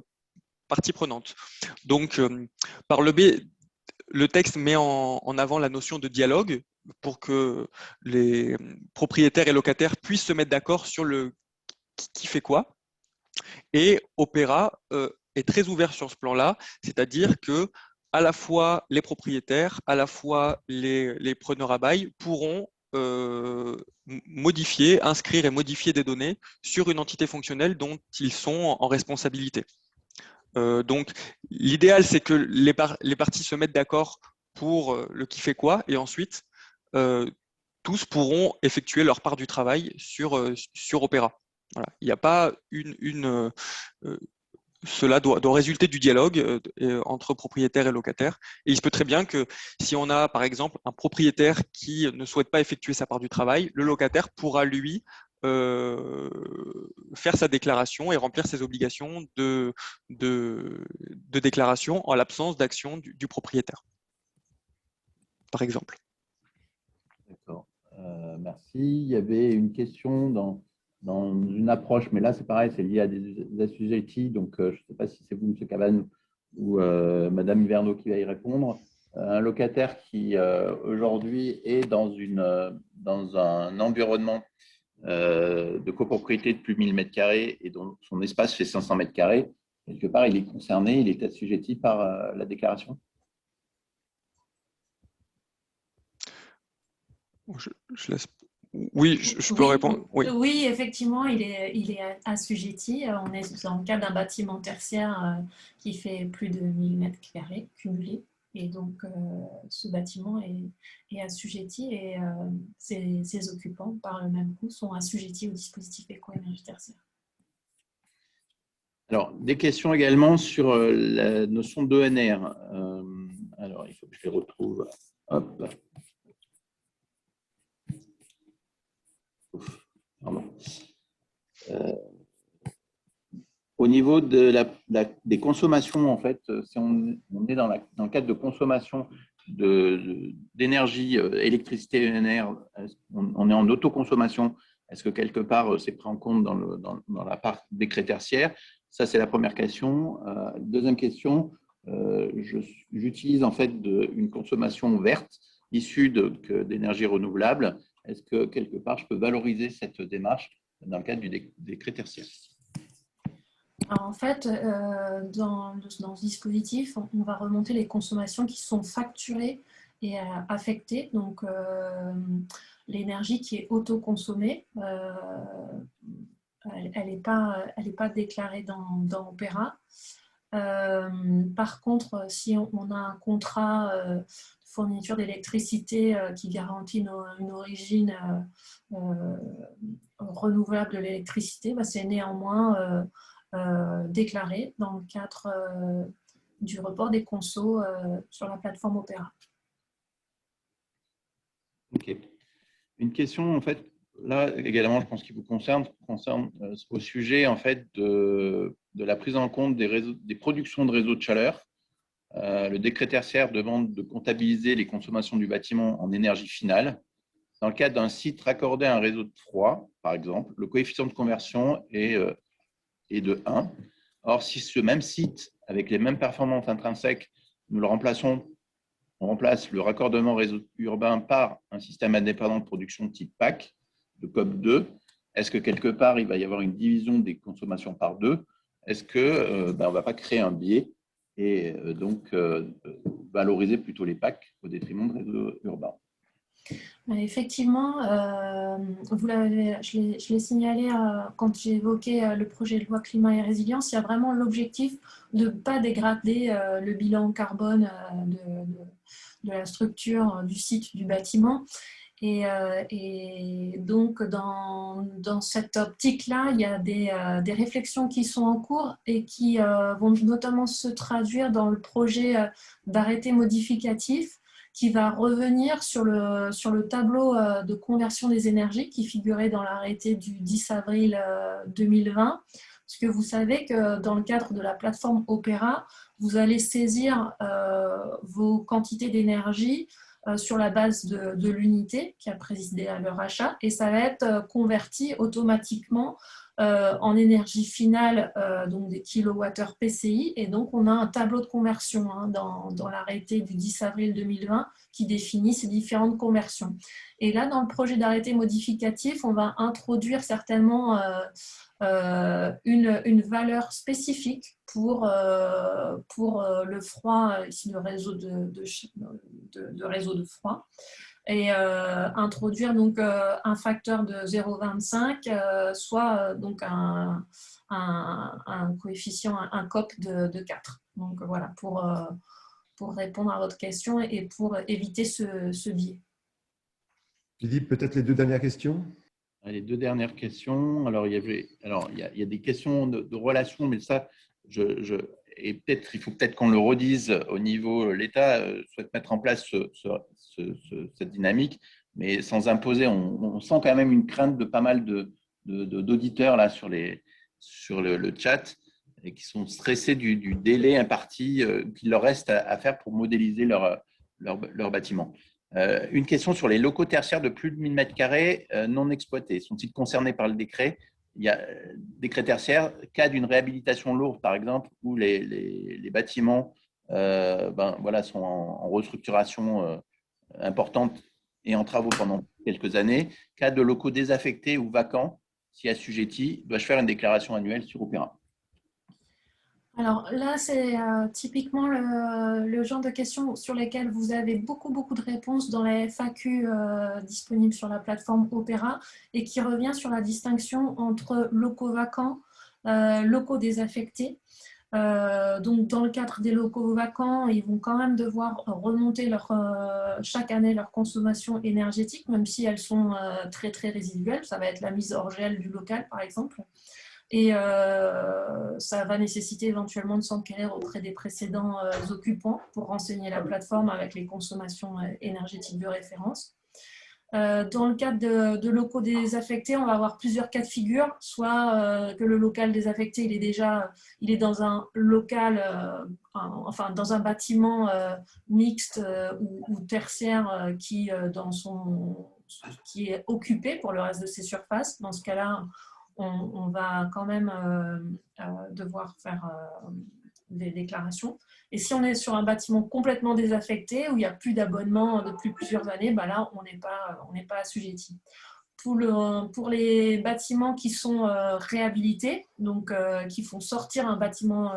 partie prenante. Donc, par le biais, le texte met en avant la notion de dialogue pour que les propriétaires et locataires puissent se mettre d'accord sur le qui fait quoi. Et Opéra est très ouvert sur ce plan-là, c'est-à-dire que à la fois les propriétaires, à la fois les preneurs à bail pourront inscrire et modifier des données sur une entité fonctionnelle dont ils sont en responsabilité. Donc, l'idéal, c'est que les parties se mettent d'accord pour le qui fait quoi, et ensuite, tous pourront effectuer leur part du travail sur Opéra. Voilà. Il n'y a pas cela doit résulter du dialogue entre propriétaires et locataires. Et il se peut très bien que si on a, par exemple, un propriétaire qui ne souhaite pas effectuer sa part du travail, le locataire pourra, lui, faire sa déclaration et remplir ses obligations de déclaration en l'absence d'action du propriétaire, par exemple. D'accord. Merci. Il y avait une question dans une approche, mais là, c'est pareil, c'est lié à des assujettis. Donc, je ne sais pas si c'est vous, M. Cabane, ou Mme Hiverneau qui va y répondre. Un locataire qui, aujourd'hui, est dans un environnement de copropriété de plus de 1000 m² et dont son espace fait 500 m², quelque part, il est concerné, il est assujetti par la déclaration? Je laisse. Oui, je peux répondre. Oui. Oui, effectivement, il est assujetti. On est dans le cas d'un bâtiment tertiaire qui fait plus de 1000 m² cumulés. Et donc, ce bâtiment est assujetti et ses occupants, par le même coup, sont assujettis au dispositif éco-énergie tertiaire. Alors, des questions également sur la notion d'ENR. Alors, il faut que je les retrouve. Hop. Pardon. Au niveau des consommations, en fait, si on est dans le cadre de consommation d'énergie, électricité, ENR, on est en autoconsommation. Est-ce que quelque part, c'est pris en compte dans la part décret tertiaire? Ça, c'est la première question. Deuxième question, j'utilise en fait une consommation verte issue d'énergie renouvelable. Est-ce que quelque part, je peux valoriser cette démarche dans le cadre du décret tertiaire? Alors, en fait, dans ce dispositif, on va remonter les consommations qui sont facturées et affectées. Donc, l'énergie qui est autoconsommée, elle n'est pas déclarée dans Opéra. Par contre, si on a un contrat de fourniture d'électricité qui garantit une origine renouvelable de l'électricité, c'est néanmoins déclaré dans le cadre du report des consos sur la plateforme Opéra. Ok. Une question, en fait, là également, je pense qu'il vous concerne au sujet en fait de la prise en compte des productions de réseaux de chaleur. Le décret tertiaire demande de comptabiliser les consommations du bâtiment en énergie finale. Dans le cadre d'un site raccordé à un réseau de froid, par exemple, le coefficient de conversion est de 1. Or, si ce même site, avec les mêmes performances intrinsèques, on remplace le raccordement réseau urbain par un système indépendant de production type PAC, de COP2, est-ce que quelque part, il va y avoir une division des consommations par deux? Est-ce qu'on ne va pas créer un biais et donc valoriser plutôt les PAC au détriment de réseaux urbains? Effectivement, je l'ai signalé quand j'ai évoqué le projet de loi climat et résilience, il y a vraiment l'objectif de ne pas dégrader le bilan carbone de la structure, du site, du bâtiment. Et donc, dans cette optique-là, il y a des réflexions qui sont en cours et qui vont notamment se traduire dans le projet d'arrêté modificatif qui va revenir sur le tableau de conversion des énergies qui figurait dans l'arrêté du 10 avril 2020. Parce que vous savez que dans le cadre de la plateforme Opéra, vous allez saisir vos quantités d'énergie sur la base de l'unité qui a présidé à leur achat et ça va être converti automatiquement en énergie finale, donc des kilowattheures PCI, et donc on a un tableau de conversion dans l'arrêté du 10 avril 2020 qui définit ces différentes conversions. Et là, dans le projet d'arrêté modificatif, on va introduire certainement une valeur spécifique pour le froid, ici le réseau de réseau de froid, et introduire donc un facteur de 0,25, soit donc un coefficient, un COP de 4. Donc voilà, pour répondre à votre question et pour éviter ce biais. Philippe, peut-être les deux dernières questions? Les deux dernières questions. Alors, il y a des questions de relations, mais ça, et peut-être, il faut peut-être qu'on le redise au niveau, l'État souhaite mettre en place cette dynamique, mais sans imposer. On sent quand même une crainte de pas mal d'auditeurs là sur le chat et qui sont stressés du délai imparti qu'il leur reste à faire pour modéliser leur bâtiment. Une question sur les locaux tertiaires de plus de 1000 m² non exploités. Sont-ils concernés par le décret? Il y a décret tertiaire, cas d'une réhabilitation lourde, par exemple, où les bâtiments sont en restructuration importante et en travaux pendant quelques années. Cas de locaux désaffectés ou vacants, si assujettis, dois-je faire une déclaration annuelle sur Opéra? Alors là, c'est typiquement le genre de questions sur lesquelles vous avez beaucoup de réponses dans la FAQ disponible sur la plateforme Opéra et qui revient sur la distinction entre locaux vacants, locaux désaffectés. Donc, dans le cadre des locaux vacants, ils vont quand même devoir remonter chaque année leur consommation énergétique, même si elles sont très résiduelles. Ça va être la mise hors gel du local, par exemple. Et ça va nécessiter éventuellement de s'enquérir auprès des précédents occupants pour renseigner la plateforme avec les consommations énergétiques de référence. Dans le cadre de locaux désaffectés, on va avoir plusieurs cas de figure, soit que le local désaffecté il est dans un local, dans un bâtiment mixte ou tertiaire qui est occupé pour le reste de ses surfaces. Dans ce cas-là, on va quand même devoir faire des déclarations. Et si on est sur un bâtiment complètement désaffecté, où il n'y a plus d'abonnement depuis plusieurs années, là, on n'est pas assujetti. Pour les bâtiments qui sont réhabilités, donc qui font sortir un bâtiment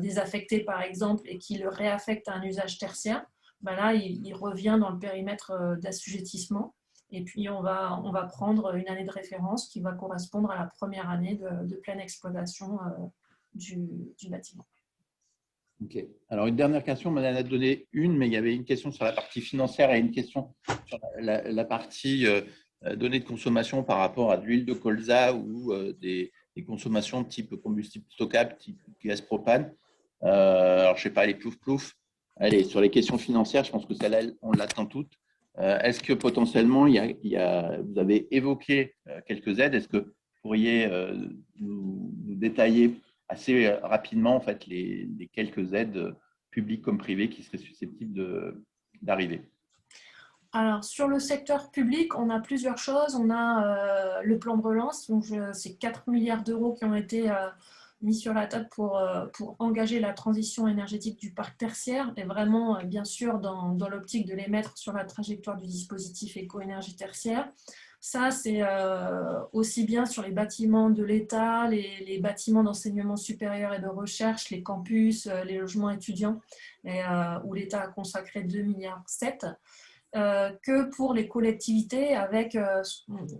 désaffecté, par exemple, et qui le réaffectent à un usage tertiaire, là, il revient dans le périmètre d'assujettissement. Et puis, on va prendre une année de référence qui va correspondre à la première année de pleine exploitation du bâtiment. Ok. Alors, une dernière question, on m'en a donné une, mais il y avait une question sur la partie financière et une question sur la partie données de consommation par rapport à de l'huile de colza ou des consommations de type combustible stockable, type gaz propane. Alors, je ne sais pas, les plouf-plouf. Allez, sur les questions financières, je pense que celle-là, on l'attend toutes. Est-ce que potentiellement, vous avez évoqué quelques aides? Est-ce que vous pourriez nous détailler assez rapidement en fait, les quelques aides publiques comme privées qui seraient susceptibles d'arriver? Alors, sur le secteur public, on a plusieurs choses. On a le plan de relance, donc c'est 4 milliards d'euros qui ont été mis sur la table pour engager la transition énergétique du parc tertiaire et vraiment, bien sûr, dans l'optique de les mettre sur la trajectoire du dispositif éco-énergie tertiaire. Ça, c'est aussi bien sur les bâtiments de l'État, les bâtiments d'enseignement supérieur et de recherche, les campus, les logements étudiants, où l'État a consacré 2,7 milliards. que pour les collectivités avec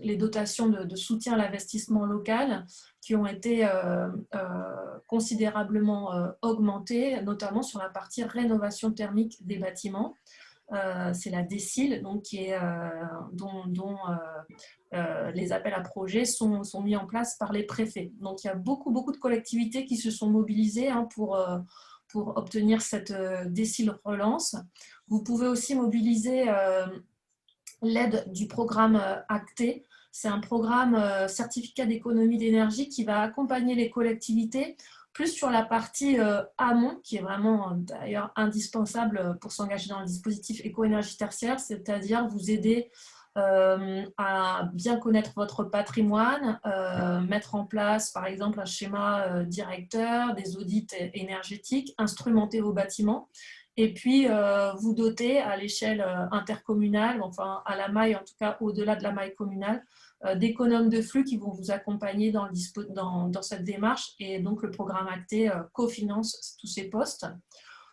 les dotations de soutien à l'investissement local qui ont été considérablement augmentées, notamment sur la partie rénovation thermique des bâtiments. C'est la DECIL, donc, dont les appels à projets sont mis en place par les préfets. Donc, il y a beaucoup de collectivités qui se sont mobilisées pour obtenir cette DECIL relance. Vous pouvez aussi mobiliser l'aide du programme ACTE. C'est un programme certificat d'économie d'énergie qui va accompagner les collectivités plus sur la partie amont, qui est vraiment d'ailleurs indispensable pour s'engager dans le dispositif éco-énergie tertiaire, c'est-à-dire vous aider à bien connaître votre patrimoine, mettre en place par exemple un schéma directeur, des audits énergétiques, instrumenter vos bâtiments et puis vous doter à l'échelle intercommunale, enfin à la maille, en tout cas au-delà de la maille communale, d'économes de flux qui vont vous accompagner dans cette démarche. Et donc, le programme ACTE cofinance tous ces postes.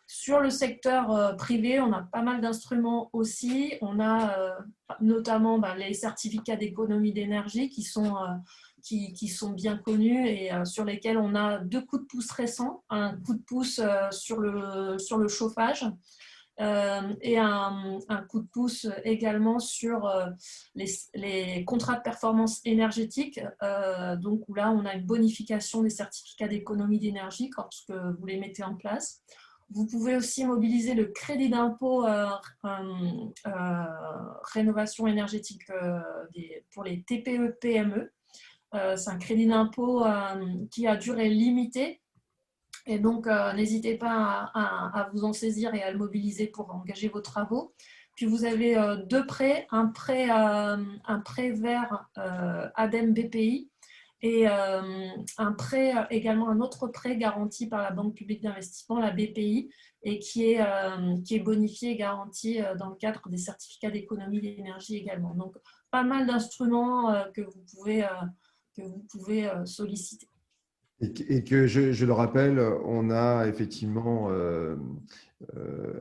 Sur le secteur privé, on a pas mal d'instruments aussi. On a notamment les certificats d'économie d'énergie qui sont bien connus et sur lesquels on a 2 coups de pouce récents. Un coup de pouce sur le chauffage, et un coup de pouce également sur les contrats de performance énergétique, donc où là on a une bonification des certificats d'économie d'énergie lorsque vous les mettez en place. Vous pouvez aussi mobiliser le crédit d'impôt rénovation énergétique pour les TPE-PME. C'est un crédit d'impôt qui a durée limitée. Et donc, n'hésitez pas à vous en saisir et à le mobiliser pour engager vos travaux. Puis, vous avez 2 prêts, un prêt vers ADEME BPI et également un autre prêt garanti par la Banque publique d'investissement, la BPI, et qui est bonifié et garanti dans le cadre des certificats d'économie d'énergie également. Donc, pas mal d'instruments que vous pouvez solliciter. Et que je le rappelle, on a effectivement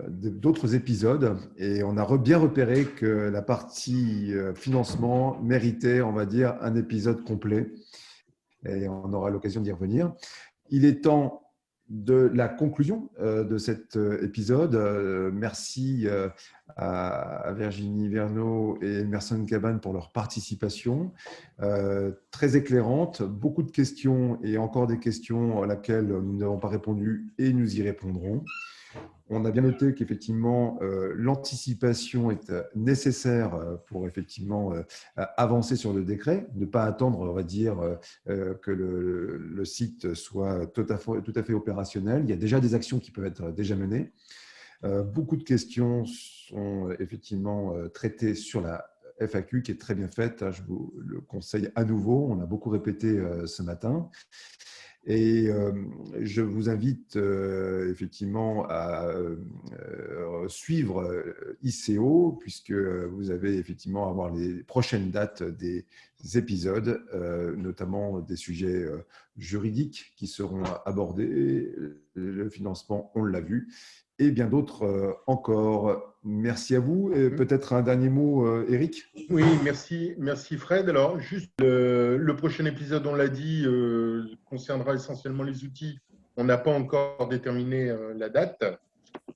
d'autres épisodes et on a bien repéré que la partie financement méritait, on va dire, un épisode complet et on aura l'occasion d'y revenir. Il est temps de la conclusion de cet épisode. Merci à Virginie Vergnaud et Emerson Cabane pour leur participation très éclairante, beaucoup de questions et encore des questions à laquelle nous n'avons pas répondu et nous y répondrons. On a bien noté qu'effectivement, l'anticipation est nécessaire pour effectivement avancer sur le décret, ne pas attendre, on va dire, que le site soit tout à fait opérationnel. Il y a déjà des actions qui peuvent être déjà menées. Beaucoup de questions sont effectivement traitées sur la FAQ qui est très bien faite. Je vous le conseille à nouveau. On a beaucoup répété ce matin. Et je vous invite effectivement à suivre ICO puisque vous allez effectivement avoir les prochaines dates des épisodes, notamment des sujets juridiques qui seront abordés, le financement, on l'a vu, et bien d'autres encore. Merci à vous. Et peut-être un dernier mot, Eric. Oui, merci Fred. Alors, juste le prochain épisode, on l'a dit, concernera essentiellement les outils. On n'a pas encore déterminé la date.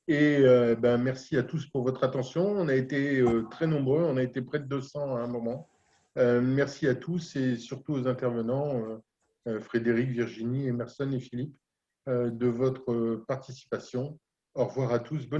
Et merci à tous pour votre attention. On a été très nombreux, on a été près de 200 à un moment. Merci à tous et surtout aux intervenants, Frédéric, Virginie, Emerson et Philippe, de votre participation. Au revoir à tous. Bonne journée.